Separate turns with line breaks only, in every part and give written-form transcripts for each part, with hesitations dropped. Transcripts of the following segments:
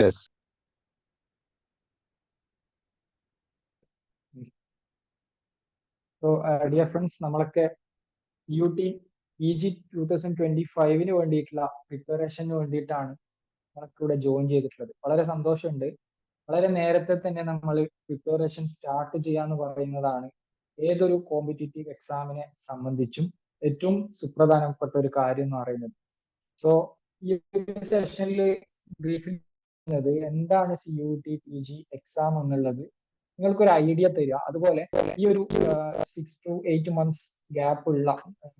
Yes.
So dear friends, നമ്മളൊക്കെ UT PG 2025 വേണ്ടിയിട്ടുള്ള പ്രിപ്പറേഷന് വേണ്ടിയിട്ടാണ് ഇവിടെ ജോയിൻ ചെയ്തിട്ടുള്ളത്. വളരെ സന്തോഷമുണ്ട്. വളരെ നേരത്തെ തന്നെ നമ്മൾ പ്രിപ്പറേഷൻ സ്റ്റാർട്ട് ചെയ്യാന്ന് പറയുന്നതാണ് ഏതൊരു കോമ്പറ്റീറ്റീവ് എക്സാമിനെ സംബന്ധിച്ചും ഏറ്റവും സുപ്രധാനപ്പെട്ട ഒരു കാര്യം എന്ന് പറയുന്നത്. സോ ഈ സെഷനിൽ ബ്രീഫിംഗ് എന്താണ് CUT PG എക്സാം എന്നുള്ളത് നിങ്ങൾക്കൊരു ഐഡിയ തരിക. അതുപോലെ ഈ ഒരു 6 to 8 months ഗ്യാപ്പ് ഉള്ള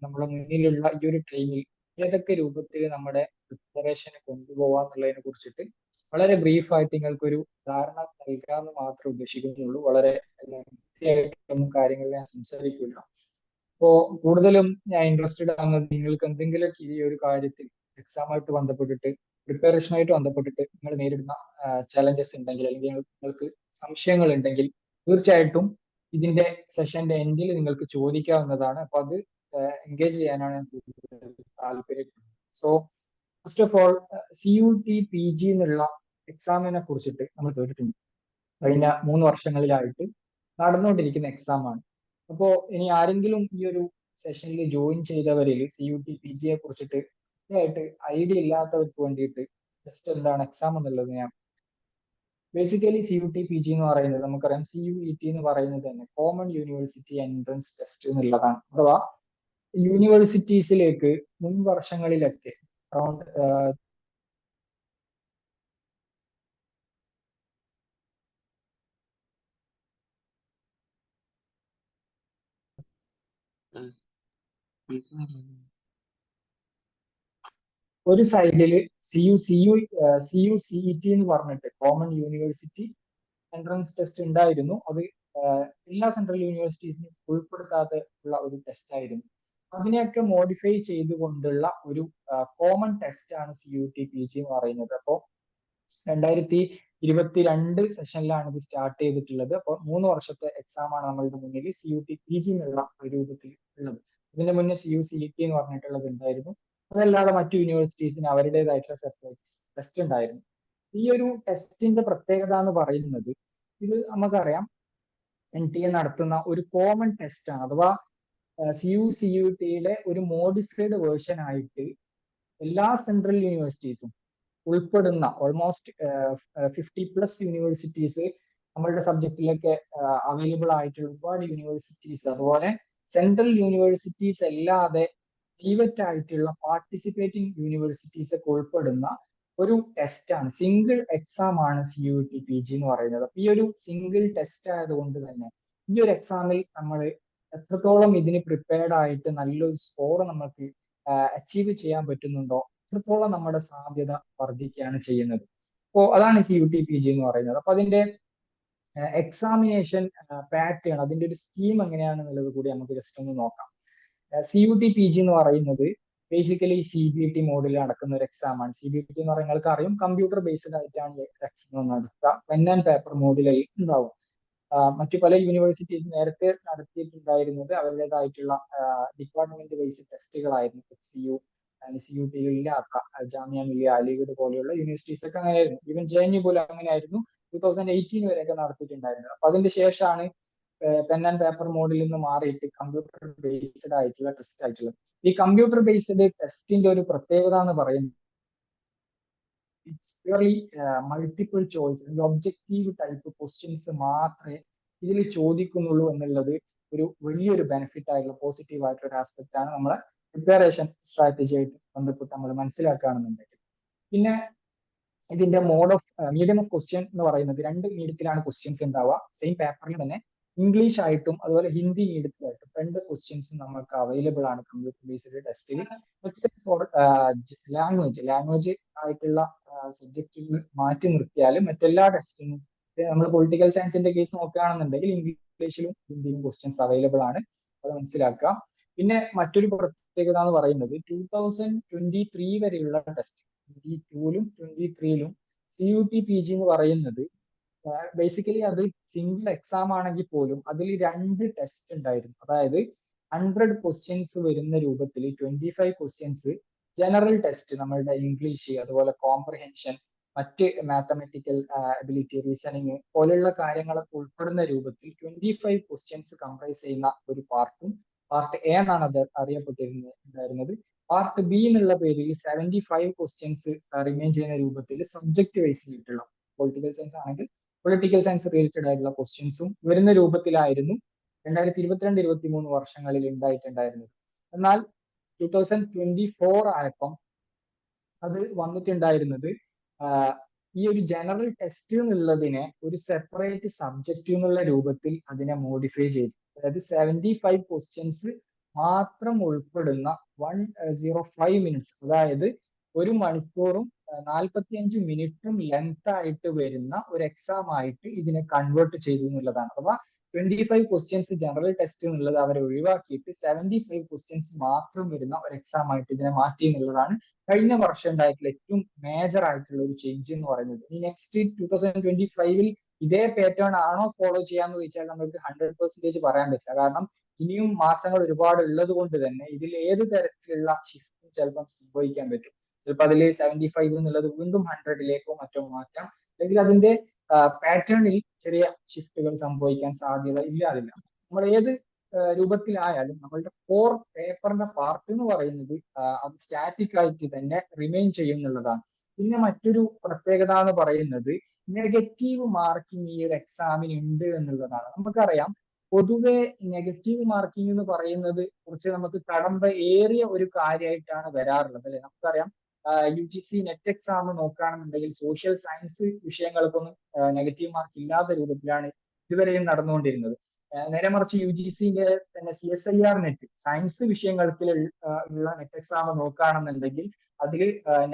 നമ്മുടെ മുന്നിലുള്ള ഈ ഒരു ടൈമിൽ ഏതൊക്കെ രൂപത്തിൽ നമ്മുടെ പ്രിപ്പറേഷനെ കൊണ്ടുപോകാന്നുള്ളതിനെ കുറിച്ചിട്ട് വളരെ ബ്രീഫായിട്ട് നിങ്ങൾക്കൊരു ധാരണ നൽകാമെന്ന് മാത്രമേ ഉദ്ദേശിക്കുന്നുള്ളൂ. വളരെ ഒന്നും കാര്യങ്ങൾ ഞാൻ സംസാരിക്കില്ല. അപ്പോ കൂടുതലും ഞാൻ ഇൻട്രസ്റ്റഡ് ആകുന്നത് നിങ്ങൾക്ക് എന്തെങ്കിലുമൊക്കെ ഈ ഒരു കാര്യത്തിൽ എക്സാമായിട്ട് ബന്ധപ്പെട്ടിട്ട് പ്രിപ്പറേഷനായിട്ട് ബന്ധപ്പെട്ടിട്ട് നിങ്ങൾ നേരിടുന്ന ചലഞ്ചസ് ഉണ്ടെങ്കിൽ അല്ലെങ്കിൽ നിങ്ങൾക്ക് സംശയങ്ങൾ ഉണ്ടെങ്കിൽ തീർച്ചയായിട്ടും ഇതിന്റെ സെഷന്റെ എൻഡിൽ നിങ്ങൾക്ക് ചോദിക്കാവുന്നതാണ്. അപ്പൊ അത് എൻഗേജ് ചെയ്യാനാണ് ഞാൻ താല്പര്യപ്പെടുന്നത്. So first of all CUT PG എന്നുള്ള എക്സാമിനെ കുറിച്ചിട്ട് നമ്മൾ കേട്ടിട്ടുണ്ട്. കഴിഞ്ഞ 3 വർഷങ്ങളിലായിട്ട് നടന്നുകൊണ്ടിരിക്കുന്ന എക്സാം ആണ്. അപ്പോ ഇനി ആരെങ്കിലും ഈ ഒരു സെഷനിൽ ജോയിൻ ചെയ്തവരിൽ CUT PG യെ കുറിച്ചിട്ട് ആയിട്ട് ഐഡിയ ഇല്ലാത്തവർക്ക് വേണ്ടിയിട്ട് ജസ്റ്റ് എന്താണ് എക്സാം എന്നുള്ളത് ഞാൻ ബേസിക്കലി CUT PG എന്ന് പറയുന്നത് നമുക്കറിയാം CUET എന്ന് പറയുന്നത് തന്നെ കോമൺ യൂണിവേഴ്സിറ്റി എൻട്രൻസ് ടെസ്റ്റ് എന്നുള്ളതാണ്. അഥവാ യൂണിവേഴ്സിറ്റീസിലേക്ക് മുൻ വർഷങ്ങളിലൊക്കെ അറൗണ്ട് ഒരു സൈഡില് CUCET എന്ന് പറഞ്ഞിട്ട് കോമൺ യൂണിവേഴ്സിറ്റി എൻട്രൻസ് ടെസ്റ്റ് ഉണ്ടായിരുന്നു. അത് എല്ലാ സെൻട്രൽ യൂണിവേഴ്സിറ്റീസിനും ഉൾപ്പെടുത്താതെ ഉള്ള ഒരു ടെസ്റ്റ് ആയിരുന്നു. അതിനെയൊക്കെ മോഡിഫൈ ചെയ്തുകൊണ്ടുള്ള ഒരു കോമൺ ടെസ്റ്റ് ആണ് CUT PG എന്ന് പറയുന്നത്. അപ്പോൾ 2022 സെഷനിലാണ് ഇത് സ്റ്റാർട്ട് ചെയ്തിട്ടുള്ളത്. അപ്പോൾ 3 വർഷത്തെ എക്സാം ആണ് നമ്മളുടെ മുന്നിൽ CUT PG എന്നുള്ള രൂപത്തിൽ ഉള്ളത്. ഇതിന്റെ മുന്നേ CUCET എന്ന് പറഞ്ഞിട്ടുള്ളത് ഉണ്ടായിരുന്നു. അതല്ലാതെ മറ്റു യൂണിവേഴ്സിറ്റീസിന് അവരുടേതായിട്ടുള്ള സെപ്പറേറ്റ് ടെസ്റ്റ് ഉണ്ടായിരുന്നു. ഈ ഒരു ടെസ്റ്റിന്റെ പ്രത്യേകത എന്ന് പറയുന്നത് ഇത് നമുക്കറിയാം NTA നടത്തുന്ന ഒരു കോമൺ ടെസ്റ്റ് ആണ്. അഥവാ CUCUTയുടെ ഒരു മോഡിഫൈഡ് വേർഷൻ ആയിട്ട് എല്ലാ സെൻട്രൽ യൂണിവേഴ്സിറ്റീസും ഉൾപ്പെടുന്ന ഓൾമോസ്റ്റ് 50+ യൂണിവേഴ്സിറ്റീസ് നമ്മളുടെ സബ്ജക്റ്റിലൊക്കെ അവൈലബിൾ ആയിട്ടുള്ള ഒരുപാട് യൂണിവേഴ്സിറ്റീസ്, അതുപോലെ സെൻട്രൽ യൂണിവേഴ്സിറ്റീസ് അല്ലാതെ പ്രൈവറ്റ് ആയിട്ടുള്ള പാർട്ടിസിപ്പേറ്റിംഗ് യൂണിവേഴ്സിറ്റീസ് ഒക്കെ ഉൾപ്പെടുന്ന ഒരു ടെസ്റ്റ് ആണ്, സിംഗിൾ എക്സാം ആണ് CUT PG എന്ന് പറയുന്നത്. അപ്പൊ ഈ ഒരു സിംഗിൾ ടെസ്റ്റ് ആയതുകൊണ്ട് തന്നെ ഈ ഒരു എക്സാമിൽ നമ്മൾ എത്രത്തോളം ഇതിന് പ്രിപ്പയർഡ് ആയിട്ട് നല്ലൊരു സ്കോർ നമുക്ക് അച്ചീവ് ചെയ്യാൻ പറ്റുന്നുണ്ടോ അത്രത്തോളം നമ്മുടെ സാധ്യത വർദ്ധിക്കുകയാണ് ചെയ്യുന്നത്. അപ്പോൾ അതാണ് CUT PG എന്ന് പറയുന്നത്. അപ്പൊ അതിന്റെ എക്സാമിനേഷൻ പാറ്റേൺ, അതിന്റെ ഒരു സ്കീം എങ്ങനെയാണെന്നുള്ളത് കൂടി നമുക്ക് ജസ്റ്റ് ഒന്ന് നോക്കാം. CUT PG എന്ന് പറയുന്നത് ബേസിക്കലി CBT മോഡിൽ നടക്കുന്ന ഒരു എക്സാം ആണ്. CBT എന്ന് പറയുന്നത് നിങ്ങൾക്ക് അറിയും, കമ്പ്യൂട്ടർ ബേസ്ഡ് ആയിട്ടാണ് എക്സാം നടത്തുക. പെൻ ആൻഡ് പേപ്പർ മോഡിലായി ഉണ്ടാവും. മറ്റു പല യൂണിവേഴ്സിറ്റീസ് നേരത്തെ നടത്തിയിട്ടുണ്ടായിരുന്നത് അവരുടേതായിട്ടുള്ള ഡിപ്പാർട്ട്മെന്റ് ബേസ്ഡ് ടെസ്റ്റുകളായിരുന്നു. HCU CUT ഇല്ലാത്ത ജാമിയ മിലിയ അലിഗഡ് പോലെയുള്ള യൂണിവേഴ്സിറ്റീസ് ഒക്കെ അങ്ങനെയായിരുന്നു. ഈവൻ JNU പോലും അങ്ങനെയായിരുന്നു 2018 വരെയൊക്കെ നടത്തിയിട്ടുണ്ടായിരുന്നത്. അപ്പൊ അതിന്റെ ശേഷമാണ് പെൻ ആൻഡ് പേപ്പർ മോഡിൽ നിന്ന് മാറിയിട്ട് കമ്പ്യൂട്ടർ ബേസ്ഡ് ആയിട്ടുള്ള ടെസ്റ്റ് ആയിട്ടുള്ളത്. ഈ കമ്പ്യൂട്ടർ ബേസ്ഡ് ടെസ്റ്റിന്റെ ഒരു പ്രത്യേകത എന്ന് പറയുന്നത് it's purely multiple choice, objective type questions മാത്രമേ ഇതിൽ ചോദിക്കുന്നുള്ളൂ എന്നുള്ളത് ഒരു വലിയൊരു ബെനിഫിറ്റ് ആയിട്ടുള്ള പോസിറ്റീവ് ആയിട്ടുള്ള ഒരു ആസ്പെക്ട് ആണ് നമ്മളെ പ്രിപ്പറേഷൻ സ്ട്രാറ്റജി ആയിട്ട് ബന്ധപ്പെട്ട് നമ്മൾ മനസ്സിലാക്കുകയാണെന്നുണ്ടെങ്കിൽ. പിന്നെ ഇതിന്റെ മീഡിയം ഓഫ് ക്വസ്റ്റ്യൻ എന്ന് പറയുന്നത് 2 മീഡിയത്തിലാണ് ക്വസ്റ്റ്യൻസ് ഉണ്ടാവുക. സെയിം പേപ്പറിൽ തന്നെ ഇംഗ്ലീഷ് ആയിട്ടും അതുപോലെ ഹിന്ദി മീഡിയത്തിലായിട്ടും 2 ക്വസ്റ്റ്യൻസ് നമുക്ക് അവൈലബിൾ ആണ് കമ്പ്യൂട്ടർ ബേസ്ഡ് ടെസ്റ്റിൽ. എക്സെപ്റ്റ് ഫോർ ലാംഗ്വേജ് ആയിട്ടുള്ള സബ്ജക്റ്റുകൾ മാറ്റി നിർത്തിയാലും മറ്റെല്ലാ ടെസ്റ്റിനും, നമ്മൾ പൊളിറ്റിക്കൽ സയൻസിന്റെ കേസ് നോക്കുകയാണെന്നുണ്ടെങ്കിൽ ഇംഗ്ലീഷിലും ഹിന്ദിയിലും ക്വസ്റ്റ്യൻസ് അവൈലബിൾ ആണ്. അത് മനസ്സിലാക്കുക. പിന്നെ മറ്റൊരു പ്രത്യേകത എന്ന് പറയുന്നത് 2023 വരെയുള്ള ടെസ്റ്റ്, 22ലും 23ലും CUT PG എന്ന് പറയുന്നത് ബേസിക്കലി അത് സിംഗിൾ എക്സാം ആണെങ്കിൽ പോലും അതിൽ 2 ടെസ്റ്റ് ഉണ്ടായിരുന്നു. അതായത് 100 ക്വസ്റ്റ്യൻസ് വരുന്ന രൂപത്തിൽ 25 ക്വസ്റ്റ്യൻസ് ജനറൽ ടെസ്റ്റ്, നമ്മളുടെ ഇംഗ്ലീഷ് അതുപോലെ കോംപ്രഹെൻഷൻ മറ്റ് മാത്തമെറ്റിക്കൽ എബിലിറ്റി, റീസണിങ് പോലെയുള്ള കാര്യങ്ങളൊക്കെ ഉൾപ്പെടുന്ന രൂപത്തിൽ 25 ക്വസ്റ്റ്യൻസ് കംപ്രൈസ് ചെയ്യുന്ന ഒരു പാർട്ട് എ എന്നാണ് അത് അറിയപ്പെട്ടിരുന്നത്. പാർട്ട് ബി എന്നുള്ള പേരിൽ 75 ക്വസ്റ്റ്യൻസ് റിമെയിൻ ചെയ്യുന്ന രൂപത്തിൽ സബ്ജക്ട് വൈസ് ആയിട്ടുള്ള, പൊളിറ്റിക്കൽ സയൻസ് ആണെങ്കിൽ പൊളിറ്റിക്കൽ സയൻസ് റിലേറ്റഡ് ആയിട്ടുള്ള ക്വസ്റ്റ്യൻസും വരുന്ന രൂപത്തിലായിരുന്നു 2022-23 വർഷങ്ങളിൽ ഉണ്ടായിട്ടുണ്ടായിരുന്നത്. എന്നാൽ 2024 ആയപ്പം അത് വന്നിട്ടുണ്ടായിരുന്നത് ഈ ഒരു ജനറൽ ടെസ്റ്റ് എന്നുള്ളതിനെ ഒരു സെപ്പറേറ്റ് സബ്ജക്റ്റ് എന്നുള്ള രൂപത്തിൽ അതിനെ മോഡിഫൈ ചെയ്തു. അതായത് 75 ക്വസ്റ്റ്യൻസ് മാത്രം ഉൾപ്പെടുന്ന 105 മിനിറ്റ്സ്, അതായത് 1 മണിക്കൂറും 45 മിനിറ്റും ലെങ്ത് ആയിട്ട് വരുന്ന ഒരു എക്സാം ആയിട്ട് ഇതിനെ കൺവേർട്ട് ചെയ്തു എന്നുള്ളതാണ്. അഥവാ 25 ക്വസ്റ്റ്യൻസ് ജനറൽ ടെസ്റ്റ് എന്നുള്ളത് അവരെ ഒഴിവാക്കിയിട്ട് 75 ക്വസ്റ്റ്യൻസ് മാത്രം വരുന്ന ഒരു എക്സാം ആയിട്ട് ഇതിനെ മാറ്റി എന്നുള്ളതാണ് കഴിഞ്ഞ വർഷം ഉണ്ടായിട്ടുള്ള ഏറ്റവും മേജർ ആയിട്ടുള്ള ഒരു ചേഞ്ച് എന്ന് പറയുന്നത്. ഈ നെക്സ്റ്റ് 2025 ഇതേ പാറ്റേൺ ആണോ ഫോളോ ചെയ്യാന്ന് ചോദിച്ചാൽ നമുക്ക് 100% പറയാൻ പറ്റില്ല. കാരണം ഇനിയും മാസങ്ങൾ ഒരുപാട് ഉള്ളത് കൊണ്ട് തന്നെ ഇതിൽ ഏത് തരത്തിലുള്ള ഷിഫ്റ്റും ചിലപ്പം സംഭവിക്കാൻ പറ്റും. ചിലപ്പോൾ അതിൽ 75 എന്നുള്ളത് വീണ്ടും 100ലേക്കോ മറ്റോ മാറ്റാം, അല്ലെങ്കിൽ അതിന്റെ പാറ്റേണിൽ ചെറിയ ഷിഫ്റ്റുകൾ സംഭവിക്കാൻ സാധ്യത ഇല്ലാതില്ല. നമ്മൾ ഏത് രൂപത്തിലായാലും നമ്മളുടെ കോർ പേപ്പറിന്റെ പാർട്ട് എന്ന് പറയുന്നത് അത് സ്റ്റാറ്റിക് ആയിട്ട് തന്നെ റിമെയിൻ ചെയ്യുന്നുള്ളതാണ്. പിന്നെ മറ്റൊരു പ്രത്യേകത എന്ന് പറയുന്നത് നെഗറ്റീവ് മാർക്കിംഗ് ഈ ഒരു എക്സാമിന് ഉണ്ട് എന്നുള്ളതാണ്. നമുക്കറിയാം പൊതുവെ നെഗറ്റീവ് മാർക്കിംഗ് എന്ന് പറയുന്നത് കുറച്ച് നമുക്ക് കടമ്പ ഏറിയ ഒരു കാര്യമായിട്ടാണ് വരാറുള്ളത് അല്ലെ. നമുക്കറിയാം UGC നെറ്റ് എക്സാം നോക്കുകയാണെന്നുണ്ടെങ്കിൽ സോഷ്യൽ സയൻസ് വിഷയങ്ങൾക്കൊന്നും നെഗറ്റീവ് മാർക്ക് ഇല്ലാത്ത രൂപത്തിലാണ് ഇതുവരെയും നടന്നുകൊണ്ടിരുന്നത്. നേരെ മറിച്ച് UGCന്റെ തന്നെ CSIR നെറ്റ് സയൻസ് വിഷയങ്ങൾക്ക് ഉള്ള നെറ്റ് എക്സാം നോക്കുകയാണെന്നുണ്ടെങ്കിൽ അതിൽ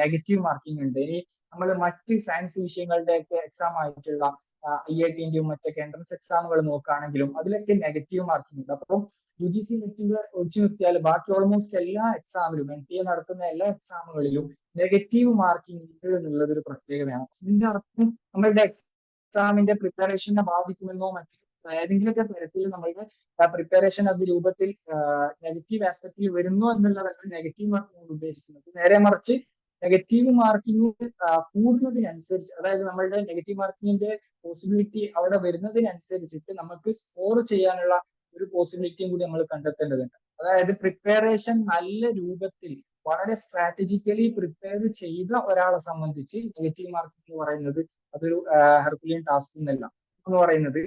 നെഗറ്റീവ് മാർക്കിംഗ് ഉണ്ട്. ഇനി നമ്മൾ മറ്റ് സയൻസ് വിഷയങ്ങളുടെ ഒക്കെ എക്സാം ആയിട്ടുള്ള IITന്റെയും മറ്റൊക്കെ എൻട്രൻസ് എക്സാമുകൾ നോക്കുകയാണെങ്കിലും അതിലൊക്കെ നെഗറ്റീവ് മാർക്കിംഗ് ഉണ്ട്. അപ്പം UGC നെറ്റിന്റെ ഒഴിച്ചു നിർത്തിയാൽ ബാക്കി ഓൾമോസ്റ്റ് എല്ലാ എക്സാമിലും NTA നടത്തുന്ന എല്ലാ എക്സാമുകളിലും നെഗറ്റീവ് മാർക്കിംഗ് ഉണ്ട് എന്നുള്ളത് ഒരു പ്രത്യേകതയാണ്. ഇതിന്റെ അർത്ഥം നമ്മളുടെ എക്സാമിന്റെ പ്രിപ്പറേഷനെ ബാധിക്കുമെന്നോ മറ്റു ഏതെങ്കിലുമൊക്കെ തരത്തിൽ നമ്മളുടെ പ്രിപ്പറേഷൻ അത് രൂപത്തിൽ നെഗറ്റീവ് ആസ്പെക്റ്റിൽ വരുന്നു എന്നുള്ളതല്ല നെഗറ്റീവ് മാർക്കിംഗ് ഉദ്ദേശിക്കുന്നത്. നേരെ മറിച്ച് നെഗറ്റീവ് മാർക്കിംഗ് കൂടുന്നതിനനുസരിച്ച്, അതായത് നമ്മളുടെ നെഗറ്റീവ് മാർക്കിങ്ങിന്റെ പോസിബിലിറ്റി അവിടെ വരുന്നതിനനുസരിച്ചിട്ട് നമുക്ക് സ്കോർ ചെയ്യാനുള്ള ഒരു പോസിബിലിറ്റിയും കൂടി നമ്മൾ കണ്ടെത്തേണ്ടതുണ്ട്. അതായത് പ്രിപ്പറേഷൻ നല്ല രൂപത്തിൽ വളരെ സ്ട്രാറ്റജിക്കലി പ്രിപ്പയർ ചെയ്ത ഒരാളെ സംബന്ധിച്ച് നെഗറ്റീവ് മാർക്കിംഗ് എന്ന് പറയുന്നത് അതൊരു ഹെർക്കുലിയൻ ടാസ്ക് എന്നല്ല. എന്ന് പറയുന്നത്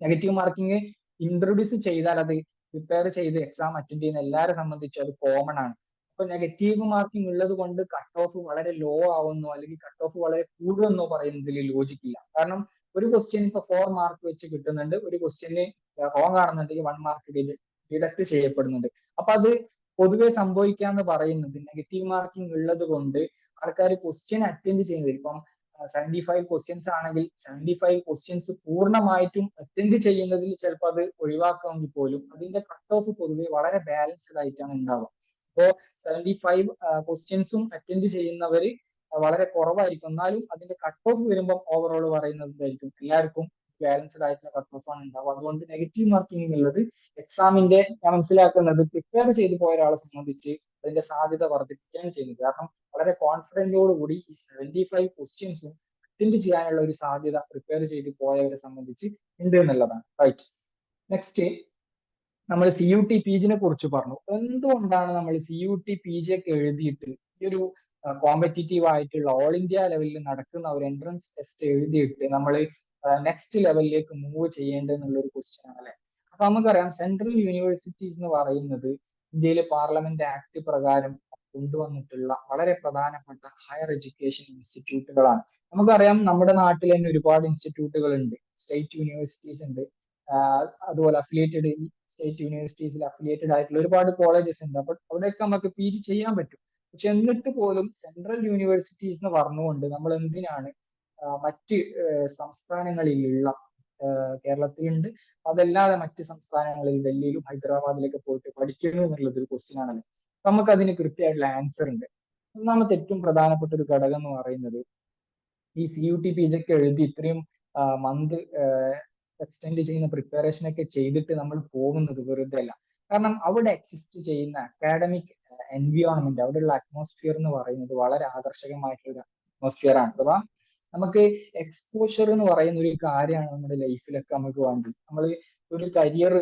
നെഗറ്റീവ് മാർക്കിംഗ് ഇൻട്രൊഡ്യൂസ് ചെയ്താൽ അത് പ്രിപ്പയർ ചെയ്ത് എക്സാം അറ്റൻഡ് ചെയ്യുന്ന എല്ലാവരെ സംബന്ധിച്ചും അത് കോമൺ ആണ്. അപ്പൊ നെഗറ്റീവ് മാർക്കിംഗ് ഉള്ളത് കൊണ്ട് കട്ട് ഓഫ് വളരെ ലോ ആവുന്നോ അല്ലെങ്കിൽ കട്ട് ഓഫ് വളരെ കൂടുമെന്നോ പറയുന്നതിൽ ലോജിക്കില്ല. കാരണം ഒരു ക്വസ്റ്റ്യൻ ഇപ്പൊ 4 മാർക്ക് വെച്ച് കിട്ടുന്നുണ്ട്, ഒരു ക്വസ്റ്റ്യന് റോങ് ആണെന്നുണ്ടെങ്കിൽ 1 മാർക്ക് ഡിഡക്ട് ചെയ്യപ്പെടുന്നുണ്ട്. അപ്പൊ അത് പൊതുവെ സംഭവിക്കാന്ന് പറയുന്നത് നെഗറ്റീവ് മാർക്കിംഗ് ഉള്ളത് കൊണ്ട് ആൾക്കാർ ക്വസ്റ്റ്യൻ അറ്റൻഡ് ചെയ്യുന്നത്, ഇപ്പം 75 ക്വസ്റ്റ്യൻസ് ആണെങ്കിൽ 75 ക്വസ്റ്റ്യൻസ് പൂർണ്ണമായിട്ടും അറ്റൻഡ് ചെയ്യുന്നതിൽ ചിലപ്പോൾ അത് ഒഴിവാക്കാമെങ്കിൽ പോലും അതിന്റെ കട്ട് ഓഫ് പൊതുവെ വളരെ ബാലൻസ്ഡ് ആയിട്ടാണ് ഉണ്ടാവുക. അപ്പോ 75 ക്വസ്റ്റ്യൻസും അറ്റൻഡ് ചെയ്യുന്നവർ വളരെ കുറവായിരിക്കും. എന്നാലും അതിന്റെ കട്ട് ഓഫ് വരുമ്പോൾ ഓവറോൾ പറയുന്നത് എന്തായിരിക്കും, എല്ലാവർക്കും ബാലൻസ്ഡ് ആയിട്ടുള്ള കട്ട് ഓഫ് ആണ് ഉണ്ടാവുക. അതുകൊണ്ട് നെഗറ്റീവ് മാർക്കിംഗ് എന്നുള്ളത് എക്സാമിന്റെ ഞാൻ മനസ്സിലാക്കുന്നത് പ്രിപ്പയർ ചെയ്ത് പോയ ഒരാളെ സംബന്ധിച്ച് അതിന്റെ സാധ്യത വർദ്ധിപ്പിക്കുകയാണ് ചെയ്യുന്നത്. കാരണം വളരെ കോൺഫിഡന്റോട് കൂടി ഈ 75 ക്വസ്റ്റ്യൻസും അറ്റൻഡ് ചെയ്യാനുള്ള ഒരു സാധ്യത പ്രിപ്പയർ ചെയ്ത് പോയവരെ സംബന്ധിച്ച് ഉണ്ട് എന്നുള്ളതാണ്. റൈറ്റ്. നെക്സ്റ്റ് നമ്മൾ CUT PG കുറിച്ച് പറഞ്ഞു. എന്തുകൊണ്ടാണ് നമ്മൾ CUT PG ഒക്കെ എഴുതിയിട്ട് ഈ ഒരു കോമ്പറ്റീറ്റീവ് ആയിട്ടുള്ള ഓൾ ഇന്ത്യ ലെവലിൽ നടക്കുന്ന ഒരു എൻട്രൻസ് ടെസ്റ്റ് എഴുതിയിട്ട് നമ്മൾ നെക്സ്റ്റ് ലെവലിലേക്ക് മൂവ് ചെയ്യേണ്ടതെന്നുള്ള ഒരു ക്വസ്റ്റ്യൻ ആണ് അല്ലെ. അപ്പൊ നമുക്കറിയാം സെൻട്രൽ യൂണിവേഴ്സിറ്റീസ് എന്ന് പറയുന്നത് ഇന്ത്യയിലെ പാർലമെന്റ് ആക്ട് പ്രകാരം കൊണ്ടുവന്നിട്ടുള്ള വളരെ പ്രധാനപ്പെട്ട ഹയർ എഡ്യൂക്കേഷൻ ഇൻസ്റ്റിറ്റ്യൂട്ടുകളാണ്. നമുക്കറിയാം നമ്മുടെ നാട്ടിൽ തന്നെ ഒരുപാട് ഇൻസ്റ്റിറ്റ്യൂട്ടുകൾ ഉണ്ട്. സ്റ്റേറ്റ് യൂണിവേഴ്സിറ്റീസ് ഉണ്ട്, അതുപോലെ അഫിലിയേറ്റഡ് സ്റ്റേറ്റ് യൂണിവേഴ്സിറ്റീസിൽ അഫിലിയേറ്റഡ് ആയിട്ടുള്ള ഒരുപാട് കോളേജസ് ഉണ്ട്. അപ്പൊ അവിടെയൊക്കെ നമുക്ക് PG ചെയ്യാൻ പറ്റും. പക്ഷെ എന്നിട്ട് പോലും സെൻട്രൽ യൂണിവേഴ്സിറ്റീസ് എന്ന് പറഞ്ഞുകൊണ്ട് നമ്മൾ എന്തിനാണ് മറ്റ് സംസ്ഥാനങ്ങളിലുള്ള കേരളത്തിലുണ്ട് അതല്ലാതെ മറ്റ് സംസ്ഥാനങ്ങളിൽ ഡൽഹിയിലും ഹൈദരാബാദിലൊക്കെ പോയിട്ട് പഠിക്കുന്നു എന്നുള്ളത് ഒരു ക്വസ്റ്റ്യൻ ആണല്ലോ. നമുക്ക് അതിന് കൃത്യമായിട്ടുള്ള ആൻസർ ഉണ്ട്. ഒന്നാമത്തെ ഏറ്റവും പ്രധാനപ്പെട്ട ഒരു ഘടകം എന്ന് പറയുന്നത് ഈ CUT PG ഒക്കെ എഴുതി ഇത്രയും മന്ത് എക്സ്റ്റെൻഡ് ചെയ്യുന്ന പ്രിപ്പറേഷൻ ഒക്കെ ചെയ്തിട്ട് നമ്മൾ പോകുന്നത് വെറുതെ അല്ല. കാരണം അവിടെ എക്സിസ്റ്റ് ചെയ്യുന്ന അക്കാഡമിക് എൻവിയോൺമെന്റ്, അവിടെയുള്ള അറ്റ്മോസ്ഫിയർ എന്ന് പറയുന്നത് വളരെ ആകർഷകമായിട്ടുള്ള അറ്റ്മോസ്ഫിയർ ആണ്. അഥവാ നമുക്ക് എക്സ്പോഷർ എന്ന് പറയുന്ന ഒരു കാര്യമാണ് നമ്മുടെ ലൈഫിലൊക്കെ നമുക്ക് വേണ്ടത്. നമ്മൾ ഒരു കരിയർ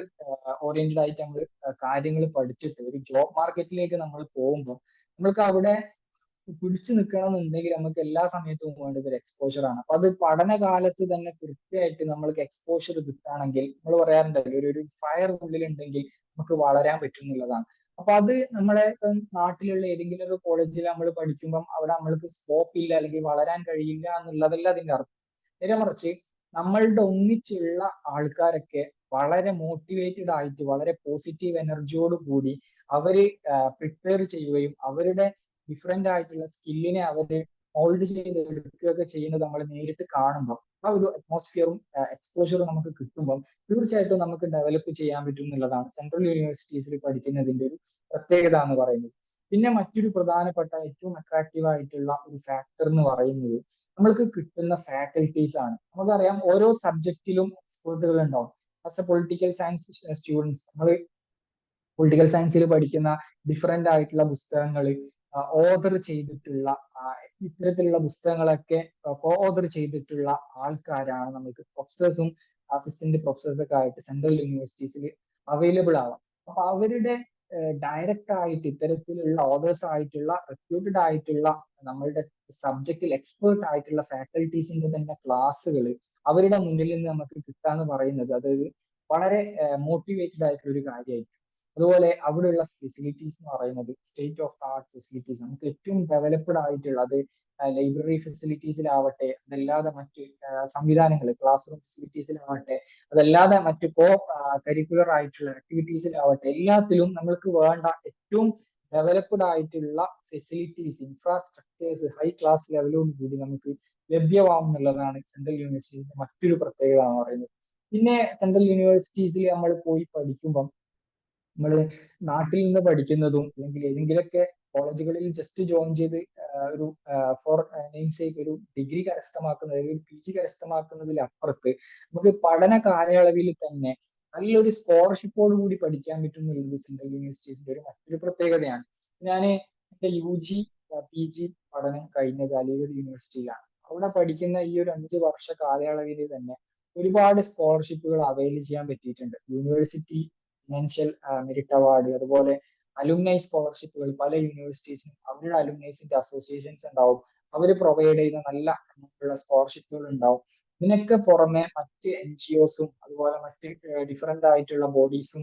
ഓറിയന്റഡ് ആയിട്ട് നമ്മൾ കാര്യങ്ങൾ പഠിച്ചിട്ട് ഒരു ജോബ് മാർക്കറ്റിലേക്ക് നമ്മൾ പോകുമ്പോൾ നമ്മൾക്ക് അവിടെ പിടിച്ചു നിൽക്കണം എന്നുണ്ടെങ്കിൽ നമുക്ക് എല്ലാ സമയത്തും വേണ്ടത് ഒരു എക്സ്പോഷർ ആണ്. അപ്പൊ അത് പഠനകാലത്ത് തന്നെ കൃത്യമായിട്ട് നമ്മൾക്ക് എക്സ്പോഷർ കിട്ടുകയാണെങ്കിൽ നമ്മൾ പറയാറുണ്ടല്ലോ ഒരു ഫയർ ഉള്ളിലുണ്ടെങ്കിൽ നമുക്ക് വളരാൻ പറ്റും എന്നുള്ളതാണ്. അപ്പൊ അത് നമ്മളെ നാട്ടിലുള്ള ഏതെങ്കിലും ഒരു കോളേജിൽ നമ്മൾ പഠിക്കുമ്പം അവിടെ നമ്മൾക്ക് സ്കോപ്പ് ഇല്ല അല്ലെങ്കിൽ വളരാൻ കഴിയില്ല എന്നുള്ളതല്ല അതിന്റെ അർത്ഥം. നേരെ മറിച്ച് നമ്മളുടെ ഒന്നിച്ചുള്ള ആൾക്കാരൊക്കെ വളരെ മോട്ടിവേറ്റഡ് ആയിട്ട് വളരെ പോസിറ്റീവ് എനർജിയോട് കൂടി അവര് പ്രിപ്പയർ ചെയ്യുകയും അവരുടെ ഡിഫറെന്റ് ആയിട്ടുള്ള സ്കില്ലിനെ അവര് മോൾഡ് ചെയ്ത് എടുക്കുകയൊക്കെ ചെയ്യുന്നത് നമ്മൾ നേരിട്ട് കാണുമ്പോൾ ആ ഒരു അറ്റ്മോസ്ഫിയറും എക്സ്പോഷറും നമുക്ക് കിട്ടുമ്പോൾ തീർച്ചയായിട്ടും നമുക്ക് ഡെവലപ്പ് ചെയ്യാൻ പറ്റും എന്നുള്ളതാണ് സെൻട്രൽ യൂണിവേഴ്സിറ്റീസിൽ പഠിക്കുന്നതിന്റെ ഒരു പ്രത്യേകത എന്ന് പറയുന്നത്. പിന്നെ മറ്റൊരു പ്രധാനപ്പെട്ട ഏറ്റവും അട്രാക്റ്റീവ് ആയിട്ടുള്ള ഒരു ഫാക്ടർ എന്ന് പറയുന്നത് നമ്മൾക്ക് കിട്ടുന്ന ഫാക്കൽറ്റീസ് ആണ്. നമുക്കറിയാം ഓരോ സബ്ജക്റ്റിലും എക്സ്പേർട്ടുകൾ ഉണ്ടാവും. As A political science students നമ്മൾ പൊളിറ്റിക്കൽ സയൻസിൽ പഠിക്കുന്ന ഡിഫറെന്റ് ആയിട്ടുള്ള പുസ്തകങ്ങൾ ഓതർ ചെയ്തിട്ടുള്ള ഇത്തരത്തിലുള്ള പുസ്തകങ്ങളൊക്കെ കോ ഓതർ ചെയ്തിട്ടുള്ള ആൾക്കാരാണ് നമുക്ക് പ്രൊഫസേഴ്സും അസിസ്റ്റന്റ് പ്രൊഫസേഴ്സ് ഒക്കെ ആയിട്ട് സെൻട്രൽ യൂണിവേഴ്സിറ്റീസിൽ അവൈലബിൾ ആവാം. അപ്പൊ അവരുടെ ഡയറക്റ്റ് ആയിട്ട് ഇത്തരത്തിലുള്ള ഓതേഴ്സ് ആയിട്ടുള്ള റെപ്യൂട്ടഡ് ആയിട്ടുള്ള നമ്മളുടെ സബ്ജക്റ്റിൽ എക്സ്പേർട്ട് ആയിട്ടുള്ള ഫാക്കൽറ്റീസിന്റെ തന്നെ ക്ലാസ്സുകൾ അവരുടെ മുന്നിൽ നിന്ന് നമുക്ക് കിട്ടാന്ന് പറയുന്നത് അതായത് വളരെ മോട്ടിവേറ്റഡ് ആയിട്ടുള്ള ഒരു കാര്യമായിരിക്കും. അതുപോലെ അവിടെയുള്ള ഫെസിലിറ്റീസ് എന്ന് പറയുന്നത് സ്റ്റേറ്റ് ഓഫ് ആർട്ട് ഫെസിലിറ്റീസ് നമുക്ക് ഏറ്റവും ഡെവലപ്ഡ് ആയിട്ടുള്ള അത് ലൈബ്രറി ഫെസിലിറ്റീസിലാവട്ടെ അതല്ലാതെ മറ്റ് സംവിധാനങ്ങൾ ക്ലാസ് റൂം ഫെസിലിറ്റീസിലാവട്ടെ അതല്ലാതെ മറ്റ് കരിക്കുലർ ആയിട്ടുള്ള ആക്ടിവിറ്റീസിലാവട്ടെ എല്ലാത്തിലും നമ്മൾക്ക് വേണ്ട ഏറ്റവും ഡെവലപ്ഡ് ആയിട്ടുള്ള ഫെസിലിറ്റീസ് ഇൻഫ്രാസ്ട്രക്ചേഴ്സ് ഹൈ ക്ലാസ് ലെവലോട് കൂടി നമുക്ക് ലഭ്യമാവും എന്നുള്ളതാണ് സെൻട്രൽ യൂണിവേഴ്സിറ്റിയുടെ മറ്റൊരു പ്രത്യേകത എന്ന് പറയുന്നത്. പിന്നെ സെൻട്രൽ യൂണിവേഴ്സിറ്റീസിൽ നമ്മൾ പോയി പഠിക്കുമ്പം നമ്മൾ നാട്ടിൽ നിന്ന് പഠിക്കുന്നതും അല്ലെങ്കിൽ ഏതെങ്കിലുമൊക്കെ കോളേജുകളിൽ ജസ്റ്റ് ജോയിൻ ചെയ്ത് ഒരു ഫോർ നെയിം സേക്ക് ഒരു ഡിഗ്രി കരസ്ഥമാക്കുന്നത് അല്ലെങ്കിൽ ഒരു PG കരസ്ഥമാക്കുന്നതിലപ്പുറത്ത് നമുക്ക് പഠന കാലയളവിൽ തന്നെ നല്ലൊരു സ്കോളർഷിപ്പോട് കൂടി പഠിക്കാൻ പറ്റും എന്നുള്ളത് സെൻട്രൽ യൂണിവേഴ്സിറ്റീസിന്റെ ഒരു മറ്റൊരു പ്രത്യേകതയാണ്. ഞാൻ എന്റെ UG PG പഠനം കഴിഞ്ഞത് അലിഗഡ് യൂണിവേഴ്സിറ്റിയിലാണ്. അവിടെ പഠിക്കുന്ന ഈ ഒരു 5 വർഷ കാലയളവിൽ തന്നെ ഒരുപാട് സ്കോളർഷിപ്പുകൾ അവൈൽ ചെയ്യാൻ പറ്റിയിട്ടുണ്ട്. യൂണിവേഴ്സിറ്റി ഫിനാൻഷ്യൽ മെറിറ്റ് അവാർഡ് അതുപോലെ അലുമിനൈ സ്കോളർഷിപ്പുകൾ പല യൂണിവേഴ്സിറ്റീസിനും അവരുടെ അലുമിനൈസിന്റെ അസോസിയേഷൻസ് ഉണ്ടാവും. അവർ പ്രൊവൈഡ് ചെയ്യുന്ന നല്ല ഉള്ള സ്കോളർഷിപ്പുകൾ ഉണ്ടാവും. ഇതിനൊക്കെ പുറമെ മറ്റ് NGOസും അതുപോലെ മറ്റ് ഡിഫറെന്റ് ആയിട്ടുള്ള ബോഡീസും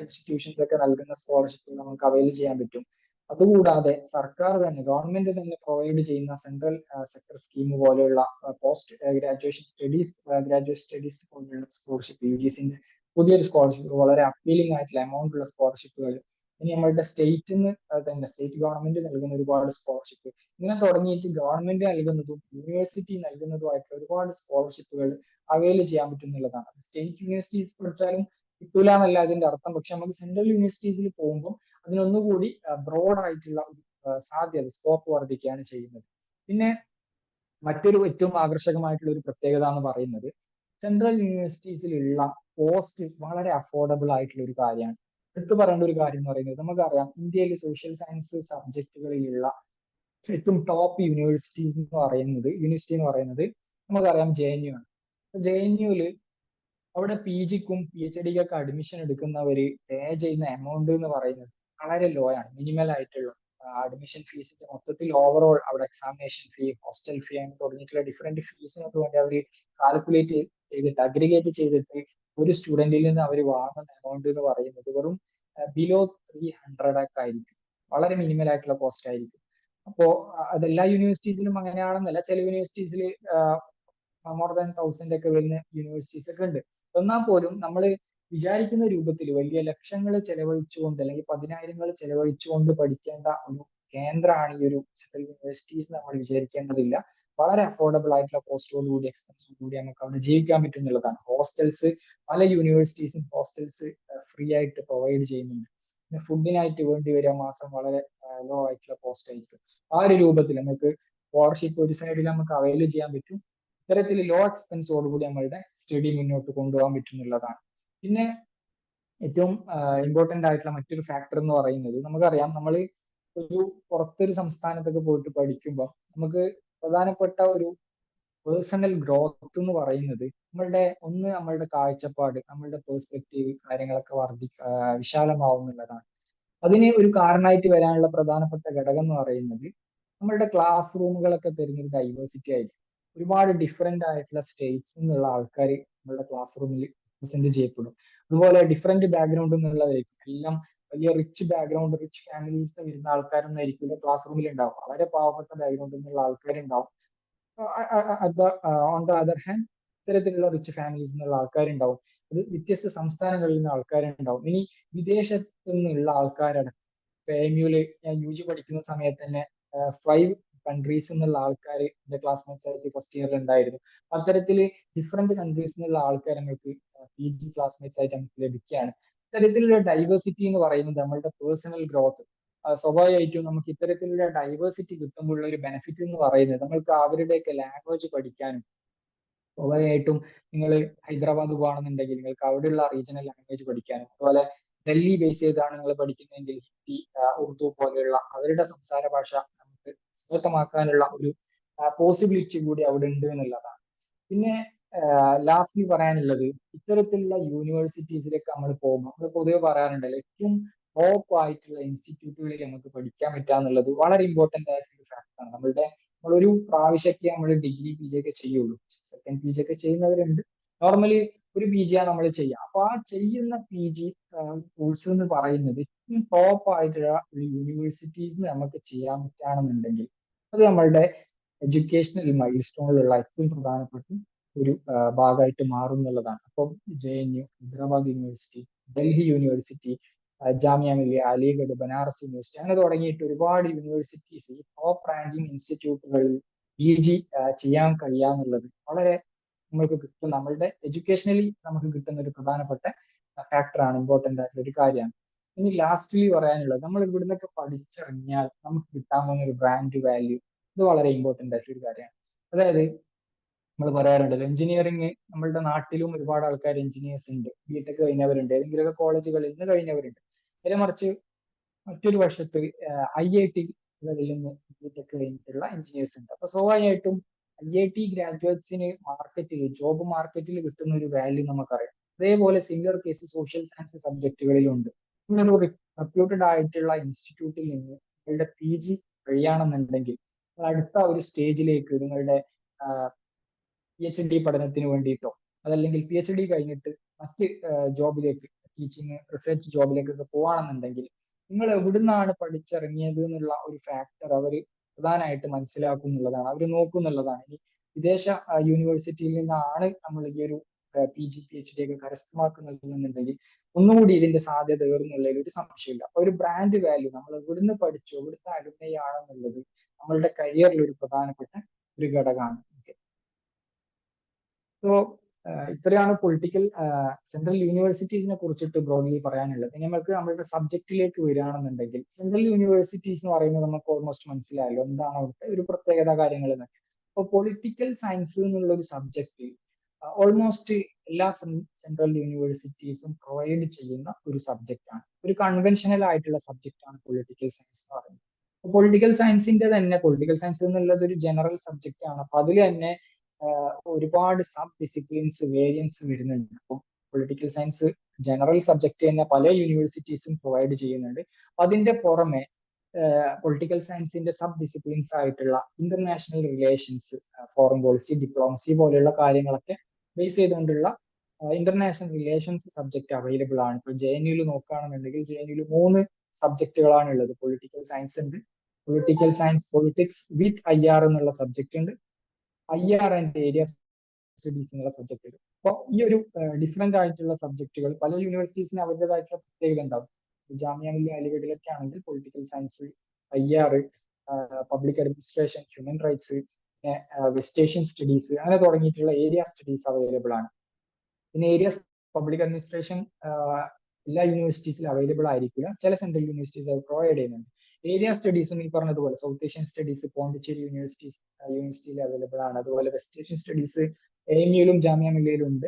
ഇൻസ്റ്റിറ്റ്യൂഷൻസ് ഒക്കെ നൽകുന്ന സ്കോളർഷിപ്പുകൾ നമുക്ക് അവൈൽ ചെയ്യാൻ പറ്റും. അതുകൂടാതെ സർക്കാർ തന്നെ ഗവൺമെന്റ് തന്നെ പ്രൊവൈഡ് ചെയ്യുന്ന സെൻട്രൽ സെക്ടർ സ്കീം പോലെയുള്ള post graduation studies graduate studies പോലെയുള്ള സ്കോളർഷിപ്പ് UGCന്റെ പുതിയൊരു സ്കോളർഷിപ്പ് വളരെ അപ്പീലിംഗ് ആയിട്ടുള്ള എമൗണ്ട് ഉള്ള സ്കോളർഷിപ്പുകൾ. ഇനി നമ്മളുടെ സ്റ്റേറ്റിന് തന്നെ സ്റ്റേറ്റ് ഗവൺമെന്റ് നൽകുന്ന ഒരുപാട് സ്കോളർഷിപ്പ് ഇങ്ങനെ തുടങ്ങിയിട്ട് ഗവൺമെന്റ് നൽകുന്നതും യൂണിവേഴ്സിറ്റി നൽകുന്നതുമായിട്ടുള്ള ഒരുപാട് സ്കോളർഷിപ്പുകൾ അവൈൽ ചെയ്യാൻ പറ്റും എന്നുള്ളതാണ്. സ്റ്റേറ്റ് യൂണിവേഴ്സിറ്റീസ് പഠിച്ചാലും കിട്ടൂല എന്നല്ല അതിന്റെ അർത്ഥം. പക്ഷെ നമുക്ക് സെൻട്രൽ യൂണിവേഴ്സിറ്റീസിൽ പോകുമ്പോൾ അതിനൊന്നുകൂടി ബ്രോഡ് ആയിട്ടുള്ള ഒരു സാധ്യത സ്കോപ്പ് വർദ്ധിക്കുകയാണ് ചെയ്യുന്നത്. പിന്നെ മറ്റൊരു ഏറ്റവും ആകർഷകമായിട്ടുള്ള ഒരു പ്രത്യേകത എന്ന് പറയുന്നത് സെൻട്രൽ യൂണിവേഴ്സിറ്റീസിലുള്ള കോസ്റ്റ് വളരെ അഫോർഡബിൾ ആയിട്ടുള്ള ഒരു കാര്യമാണ്. എടുത്തു പറയേണ്ട ഒരു കാര്യം എന്ന് പറയുന്നത് നമുക്കറിയാം ഇന്ത്യയിൽ സോഷ്യൽ സയൻസ് സബ്ജക്റ്റുകളിലുള്ള ഏറ്റവും ടോപ്പ് യൂണിവേഴ്സിറ്റീസ് എന്ന് പറയുന്നത് നമുക്കറിയാം JNU ആണ്. JNUവിൽ അവിടെ PGക്കും PhDക്കൊക്കെ അഡ്മിഷൻ എടുക്കുന്നവര് പേ ചെയ്യുന്ന എമൗണ്ട് എന്ന് പറയുന്നത് വളരെ ലോ ആണ്. മിനിമൽ ആയിട്ടുള്ള അഡ്മിഷൻ ഫീസിന്റെ മൊത്തത്തിൽ ഓവറോൾ അവിടെ എക്സാമിനേഷൻ ഫീ ഹോസ്റ്റൽ ഫീ അങ്ങനെ തുടങ്ങിയിട്ടുള്ള ഡിഫറെന്റ് ഫീസിനൊക്കെ വേണ്ടി അവർ കാൽക്കുലേറ്റ് ചെയ്തിട്ട് അഗ്രിഗേറ്റ് ചെയ്തിട്ട് ഒരു സ്റ്റുഡന്റിൽ നിന്ന് അവർ വാങ്ങുന്ന എമൗണ്ട് എന്ന് പറയുന്നത് വെറും ബിലോ 300 ഒക്കെ ആയിരിക്കും. വളരെ മിനിമൽ ആയിട്ടുള്ള കോസ്റ്റ് ആയിരിക്കും. അപ്പോ അതെല്ലാ യൂണിവേഴ്സിറ്റീസിലും അങ്ങനെയാണെന്നല്ല. ചില യൂണിവേഴ്സിറ്റീസിൽ മോർ ദാൻ 1000 ഒക്കെ വരുന്ന യൂണിവേഴ്സിറ്റീസ് ഒക്കെ ഉണ്ട്. എന്നാൽ പോലും നമ്മൾ വിചാരിക്കുന്ന രൂപത്തിൽ വലിയ ലക്ഷങ്ങൾ ചെലവഴിച്ചുകൊണ്ട് അല്ലെങ്കിൽ പതിനായിരങ്ങൾ ചെലവഴിച്ചുകൊണ്ട് പഠിക്കേണ്ട ഒരു കേന്ദ്രമാണ് ഈ ഒരു സെൻട്രൽ യൂണിവേഴ്സിറ്റീസ് നമ്മൾ വിചാരിക്കേണ്ടതില്ല. വളരെ അഫോർഡബിൾ ആയിട്ടുള്ള കോസ്റ്റോട് കൂടി എക്സ്പെൻസോട് കൂടി നമുക്ക് അവിടെ ജീവിക്കാൻ പറ്റും എന്നുള്ളതാണ്. ഹോസ്റ്റൽസ് പല യൂണിവേഴ്സിറ്റീസും ഹോസ്റ്റൽസ് ഫ്രീ ആയിട്ട് പ്രൊവൈഡ് ചെയ്യുന്നുണ്ട്. പിന്നെ ഫുഡിനായിട്ട് വേണ്ടി വരിക മാസം വളരെ ലോ ആയിട്ടുള്ള കോസ്റ്റ് ആയിരിക്കും. ആ ഒരു രൂപത്തിൽ നമുക്ക് സ്കോളർഷിപ്പ് ഒരു സൈഡിൽ നമുക്ക് അവൈൽ ചെയ്യാൻ പറ്റും. ഇത്തരത്തിൽ ലോ എക്സ്പെൻസോട് കൂടി നമ്മളുടെ സ്റ്റഡി മുന്നോട്ട് കൊണ്ടുപോകാൻ പറ്റും എന്നുള്ളതാണ്. പിന്നെ ഏറ്റവും ഇമ്പോർട്ടന്റ് ആയിട്ടുള്ള മറ്റൊരു ഫാക്ടർ എന്ന് പറയുന്നത് നമുക്കറിയാം നമ്മൾ ഒരു പുറത്തൊരു സംസ്ഥാനത്തൊക്കെ പോയിട്ട് പഠിക്കുമ്പോൾ നമുക്ക് പ്രധാനപ്പെട്ട ഒരു പേഴ്സണൽ ഗ്രോത്ത് എന്ന് പറയുന്നത് നമ്മളുടെ കാഴ്ചപ്പാട്, നമ്മളുടെ പേഴ്സ്പെക്റ്റീവ് കാര്യങ്ങളൊക്കെ വിശാലമാവുന്നുള്ളതാണ്. അതിന് ഒരു കാരണമായിട്ട് വരാനുള്ള പ്രധാനപ്പെട്ട ഘടകം എന്ന് പറയുന്നത് നമ്മളുടെ ക്ലാസ് റൂമുകളൊക്കെ തരുന്ന ഒരു ഡൈവേഴ്സിറ്റി ആയിരിക്കും. ഒരുപാട് ഡിഫറെന്റ് ആയിട്ടുള്ള സ്റ്റേറ്റ്സിൽ നിന്നുള്ള ആൾക്കാർ നമ്മളുടെ ക്ലാസ് റൂമിൽ പ്രസന്റ് ചെയ്യപ്പെടും. അതുപോലെ ഡിഫറെന്റ് ബാക്ക്ഗ്രൗണ്ടിൽ നിന്നുള്ളതായിരിക്കും. എല്ലാം വലിയ റിച്ച് ബാക്ക്ഗ്രൗണ്ട്, റിച്ച് ഫാമിലീസ് വരുന്ന ആൾക്കാരൊന്നും ആയിരിക്കില്ല ക്ലാസ് റൂമിൽ ഉണ്ടാവും. വളരെ പാവപ്പെട്ട ബാക്ക്ഗ്രൗണ്ടിൽ നിന്നുള്ള ആൾക്കാരുണ്ടാവും. ഓൺ ദ അതർ ഹാൻഡ് ഇത്തരത്തിലുള്ള റിച്ച് ഫാമിലീസ് എന്നുള്ള ആൾക്കാരുണ്ടാവും. അത് വ്യത്യസ്ത സംസ്ഥാനങ്ങളിൽ നിന്ന് ആൾക്കാരുണ്ടാവും. ഇനി വിദേശത്ത് നിന്നുള്ള ആൾക്കാരടക്കം എംയുല് ഞാൻ UG പഠിക്കുന്ന സമയത്ത് തന്നെ 5 കൺട്രീസ് എന്നുള്ള ആൾക്കാർ എന്റെ ക്ലാസ്മേറ്റ്സ് ആയിട്ട് ഫസ്റ്റ് ഇയറിൽ ഉണ്ടായിരുന്നു. അത്തരത്തിൽ ഡിഫറെന്റ് കൺട്രീസ് എന്നുള്ള ആൾക്കാർ നമുക്ക് PG ക്ലാസ്മേറ്റ്സ് ആയിട്ട് നമുക്ക് ലഭിക്കുകയാണ്. ഇത്തരത്തിലുള്ള ഡൈവേഴ്സിറ്റി എന്ന് പറയുന്നത് നമ്മളുടെ പേഴ്സണൽ ഗ്രോത്ത്. സ്വാഭാവികമായിട്ടും നമുക്ക് ഇത്തരത്തിലുള്ള ഡൈവേഴ്സിറ്റി കിട്ടുമ്പോഴുള്ള ഒരു ബെനിഫിറ്റ് എന്ന് പറയുന്നത് നമ്മൾക്ക് അവരുടെയൊക്കെ ലാംഗ്വേജ് പഠിക്കാനും, സ്വാഭാവികമായിട്ടും നിങ്ങൾ ഹൈദരാബാദ് പോകണമെന്നുണ്ടെങ്കിൽ നിങ്ങൾക്ക് അവിടെയുള്ള റീജിയണൽ ലാംഗ്വേജ് പഠിക്കാനും, അതുപോലെ ഡൽഹി ബേസ് ചെയ്താണ് നിങ്ങൾ പഠിക്കുന്നതെങ്കിൽ ഹിന്ദി, ഉറുദു പോലെയുള്ള അവരുടെ സംസാര ഭാഷ നമുക്ക് സ്വായത്തമാക്കാനുള്ള ഒരു പോസിബിലിറ്റി കൂടി അവിടെ ഉണ്ട് എന്നുള്ളതാണ്. പിന്നെ ലാസ്റ്റ്ലി പറയാനുള്ളത്, ഇത്തരത്തിലുള്ള യൂണിവേഴ്സിറ്റീസിലേക്ക് നമ്മൾ പോകുമ്പോൾ നമ്മൾ പൊതുവെ പറയാറുണ്ടല്ലോ, ഏറ്റവും ടോപ്പ് ആയിട്ടുള്ള ഇൻസ്റ്റിറ്റ്യൂട്ടുകളിൽ നമുക്ക് പഠിക്കാൻ പറ്റുക എന്നുള്ളത് വളരെ ഇമ്പോർട്ടന്റ് ആയിട്ടുള്ള ഫാക്ടറാണ്. നമ്മളൊരു പ്രാവശ്യമൊക്കെ നമ്മൾ ഡിഗ്രി PG ഒക്കെ ചെയ്യുള്ളൂ. സെക്കൻഡ് PG ഒക്കെ ചെയ്യുന്നവരുണ്ട്. നോർമലി ഒരു PG ആണ് നമ്മൾ ചെയ്യുക. അപ്പൊ ആ ചെയ്യുന്ന PG കോഴ്സ് എന്ന് പറയുന്നത് ഏറ്റവും ടോപ്പ് ആയിട്ടുള്ള ഒരു യൂണിവേഴ്സിറ്റീസ് നമുക്ക് ചെയ്യാൻ പറ്റുകയാണെന്നുണ്ടെങ്കിൽ അത് നമ്മളുടെ എഡ്യൂക്കേഷണൽ മൈൽ സ്റ്റോണിലുള്ള ഏറ്റവും പ്രധാനപ്പെട്ട ഒരു ഭാഗമായിട്ട് മാറും എന്നുള്ളതാണ്. അപ്പം JNU, Hyderabad university, Delhi university, Jamia Millia, Aligarh, Banaras university അങ്ങനെ തുടങ്ങിയിട്ട് ഒരുപാട് യൂണിവേഴ്സിറ്റീസ് ഈ ടോപ്പ് റാങ്കിങ് ഇൻസ്റ്റിറ്റ്യൂട്ടുകളിൽ PG ചെയ്യാൻ കഴിയാന്നുള്ളത് വളരെ നമ്മൾക്ക് കിട്ടും, നമ്മളുടെ എഡ്യൂക്കേഷണലി നമുക്ക് കിട്ടുന്ന ഒരു പ്രധാനപ്പെട്ട ഫാക്ടറാണ്, ഇമ്പോർട്ടന്റ് ആയിട്ടുള്ള ഒരു കാര്യമാണ്. ഇനി ലാസ്റ്റ്ലി പറയാനുള്ളത്, നമ്മൾ ഇവിടുന്നൊക്കെ പഠിച്ചിറങ്ങിയാൽ നമുക്ക് കിട്ടാൻ പോകുന്ന ഒരു ബ്രാൻഡ് വാല്യൂ, ഇത് വളരെ ഇമ്പോർട്ടന്റ് ആയിട്ടുള്ള ഒരു കാര്യമാണ്. അതായത് നമ്മൾ പറയാറുണ്ടല്ലോ, എഞ്ചിനീയറിംഗ് നമ്മളുടെ നാട്ടിലും ഒരുപാട് ആൾക്കാർ എഞ്ചിനീയേഴ്സ് ഉണ്ട്, BTech കഴിഞ്ഞവരുണ്ട്, ഏതെങ്കിലുമൊക്കെ കോളേജുകളിൽ നിന്ന് കഴിഞ്ഞവരുണ്ട്. നേരെ മറിച്ച് മറ്റൊരു വശത്ത് IIT കളിൽ നിന്ന് BTech കഴിഞ്ഞിട്ടുള്ള എഞ്ചിനീയേഴ്സ് ഉണ്ട്. അപ്പൊ സ്വാഭാവികമായിട്ടും IIT ഗ്രാജുവേറ്റ്സിന് ജോബ് മാർക്കറ്റിൽ കിട്ടുന്ന ഒരു വാല്യൂ നമുക്കറിയാം. അതേപോലെ സിമിലർ കേസ് സോഷ്യൽ സയൻസ് സബ്ജക്റ്റുകളിലുണ്ട്. നിങ്ങളൊരു റെപ്യൂട്ടഡ് ആയിട്ടുള്ള ഇൻസ്റ്റിറ്റ്യൂട്ടിൽ നിന്ന് നിങ്ങളുടെ PG കഴിയുകയാണെന്നുണ്ടെങ്കിൽ അടുത്ത ഒരു സ്റ്റേജിലേക്ക് നിങ്ങളുടെ PhD പഠനത്തിന് വേണ്ടിയിട്ടോ അതല്ലെങ്കിൽ PhD കഴിഞ്ഞിട്ട് മറ്റ് ജോബിലേക്ക്, ടീച്ചിങ് റിസർച്ച് ജോബിലേക്കൊക്കെ പോവാണെന്നുണ്ടെങ്കിൽ നിങ്ങൾ എവിടുന്നാണ് പഠിച്ചിറങ്ങിയത് എന്നുള്ള ഒരു ഫാക്ടർ അവർ പ്രധാനമായിട്ട് മനസ്സിലാക്കുന്നുള്ളതാണ്, അവർ നോക്കുന്നുള്ളതാണ്. ഇനി വിദേശ യൂണിവേഴ്സിറ്റിയിൽ നിന്നാണ് നമ്മൾ ഈ ഒരു PG PhD ഒക്കെ കരസ്ഥമാക്കുന്നത് എന്നുണ്ടെങ്കിൽ ഒന്നുകൂടി ഇതിന്റെ സാധ്യത ഏറുന്നുള്ളതിൽ ഒരു സംശയമില്ല. അപ്പൊ ഒരു ബ്രാൻഡ് വാല്യൂ, നമ്മൾ എവിടുന്ന് പഠിച്ചു, എവിടുന്ന് അലുമയാണെന്നുള്ളത് നമ്മളുടെ കരിയറിൽ ഒരു പ്രധാനപ്പെട്ട ഒരു ഘടകമാണ്. സോ ഇത്രയാണ് പൊളിറ്റിക്കൽ സെൻട്രൽ യൂണിവേഴ്സിറ്റീസിനെ കുറിച്ചിട്ട് ബ്രോഡ്ലി പറയാനുള്ളത്. ഇനി നമുക്ക് നമ്മളുടെ സബ്ജക്റ്റിലേക്ക് വരികയാണെന്നുണ്ടെങ്കിൽ സെൻട്രൽ യൂണിവേഴ്സിറ്റീസ് എന്ന് പറയുന്നത് നമുക്ക് ഓൾമോസ്റ്റ് മനസ്സിലായല്ലോ എന്താണ് അവിടുത്തെ ഒരു പ്രത്യേകത കാര്യങ്ങൾ എന്നൊക്കെ. അപ്പോൾ പൊളിറ്റിക്കൽ സയൻസ് എന്നുള്ള ഒരു സബ്ജക്റ്റ് ഓൾമോസ്റ്റ് എല്ലാ സെൻട്രൽ യൂണിവേഴ്സിറ്റീസും പ്രൊവൈഡ് ചെയ്യുന്ന ഒരു സബ്ജക്റ്റ് ആണ്. ഒരു കൺവെൻഷനൽ ആയിട്ടുള്ള സബ്ജക്റ്റ് ആണ് പൊളിറ്റിക്കൽ സയൻസ് എന്ന് പറയുന്നത്. പൊളിറ്റിക്കൽ സയൻസ് എന്നുള്ളത് ഒരു ജനറൽ സബ്ജക്റ്റ് ആണ്. അപ്പൊ അതിൽ തന്നെ ഒരുപാട് സബ് ഡിസിപ്ലിൻസ്, വേരിയൻസ് വരുന്നുണ്ട്. അപ്പം പൊളിറ്റിക്കൽ സയൻസ് ജനറൽ സബ്ജക്ട് തന്നെ പല യൂണിവേഴ്സിറ്റീസും പ്രൊവൈഡ് ചെയ്യുന്നുണ്ട്. അതിന്റെ പുറമെ പൊളിറ്റിക്കൽ സയൻസിന്റെ സബ് ഡിസിപ്ലിൻസ് ആയിട്ടുള്ള international relations, foreign policy, diplomacy പോലെയുള്ള കാര്യങ്ങളൊക്കെ ബേസ് ചെയ്തുകൊണ്ടുള്ള ഇന്റർനാഷണൽ റിലേഷൻസ് സബ്ജക്ട് അവൈലബിൾ ആണ്. ഇപ്പൊ JNU നോക്കുകയാണെന്നുണ്ടെങ്കിൽ JNU 3 സബ്ജക്റ്റുകളാണ് ഉള്ളത്. പൊളിറ്റിക്കൽ സയൻസ് ഉണ്ട്, പൊളിറ്റിക്കൽ സയൻസ് പൊളിറ്റിക്സ് വിത്ത് IR എന്നുള്ള സബ്ജക്ട് ഉണ്ട്, IR ആൻഡ് ഏരിയ സ്റ്റഡീസ് എന്നുള്ള സബ്ജക്ട് ഉണ്ട്. അപ്പോൾ ഈ ഒരു ഡിഫറെന്റ് ആയിട്ടുള്ള സബ്ജക്റ്റുകൾ പല യൂണിവേഴ്സിറ്റീസിന് അവരുടേതായിട്ടുള്ള പ്രത്യേകത ഉണ്ടാവും. ജാമിയ മില്ലിയ, അലിഗഡിലൊക്കെ ആണെങ്കിൽ political science, IR, public administration, human rights, west Asian studies അങ്ങനെ തുടങ്ങിയിട്ടുള്ള ഏരിയ സ്റ്റഡീസ് അവൈലബിൾ ആണ്. പിന്നെ ഏരിയസ് പബ്ലിക് അഡ്മിനിസ്ട്രേഷൻ എല്ലാ യൂണിവേഴ്സിറ്റീസിലും അവൈലബിൾ ആയിരിക്കില്ല, ചില സെൻട്രൽ യൂണിവേഴ്സിറ്റീസ് അത് പ്രൊവൈഡ് ചെയ്യുന്നുണ്ട്. ഏരിയ സ്റ്റഡീസും ഈ പറഞ്ഞതുപോലെ സൗത്ത് ഏഷ്യൻ സ്റ്റഡീസ് പോണ്ടിച്ചേരി യൂണിവേഴ്സിറ്റിയിൽ അവൈലബിൾ ആണ്. അതുപോലെ വെസ്റ്റ് ഏഷ്യൻ സ്റ്റഡീസ് AMUലും ജാമിയ മില്ലിയയിലും ഉണ്ട്.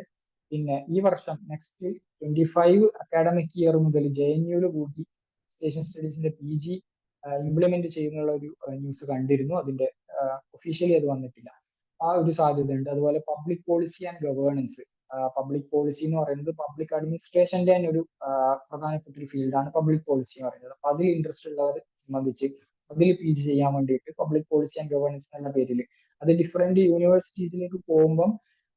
പിന്നെ ഈ വർഷം നെക്സ്റ്റ് 25 അക്കാഡമിക് ഇയർ മുതൽ JNU കൂടി വെസ്റ്റ് ഏഷ്യൻ സ്റ്റഡീസിന്റെ PG ഇംപ്ലിമെന്റ് ചെയ്യുന്നുള്ള ഒരു ന്യൂസ് കണ്ടിരുന്നു. അതിന്റെ ഒഫീഷ്യലി അത് വന്നിട്ടില്ല. ആ ഒരു സാധ്യതയുണ്ട്. അതുപോലെ public policy and governance. Public policy എന്ന് പറയുന്നത് പബ്ലിക് അഡ്മിനിസ്ട്രേഷന്റെ തന്നെ ഒരു പ്രധാനപ്പെട്ട ഒരു ഫീൽഡാണ് പബ്ലിക് പോളിസി എന്ന് പറയുന്നത്. അപ്പൊ അതിൽ ഇൻട്രസ്റ്റ് ഉള്ളവരെ സംബന്ധിച്ച് അതിൽ PG ചെയ്യാൻ വേണ്ടിയിട്ട് പബ്ലിക് പോളിസി ആൻഡ് ഗവേണൻസ് എന്ന പേരിൽ അത് ഡിഫറെന്റ് യൂണിവേഴ്സിറ്റീസിലേക്ക് പോകുമ്പം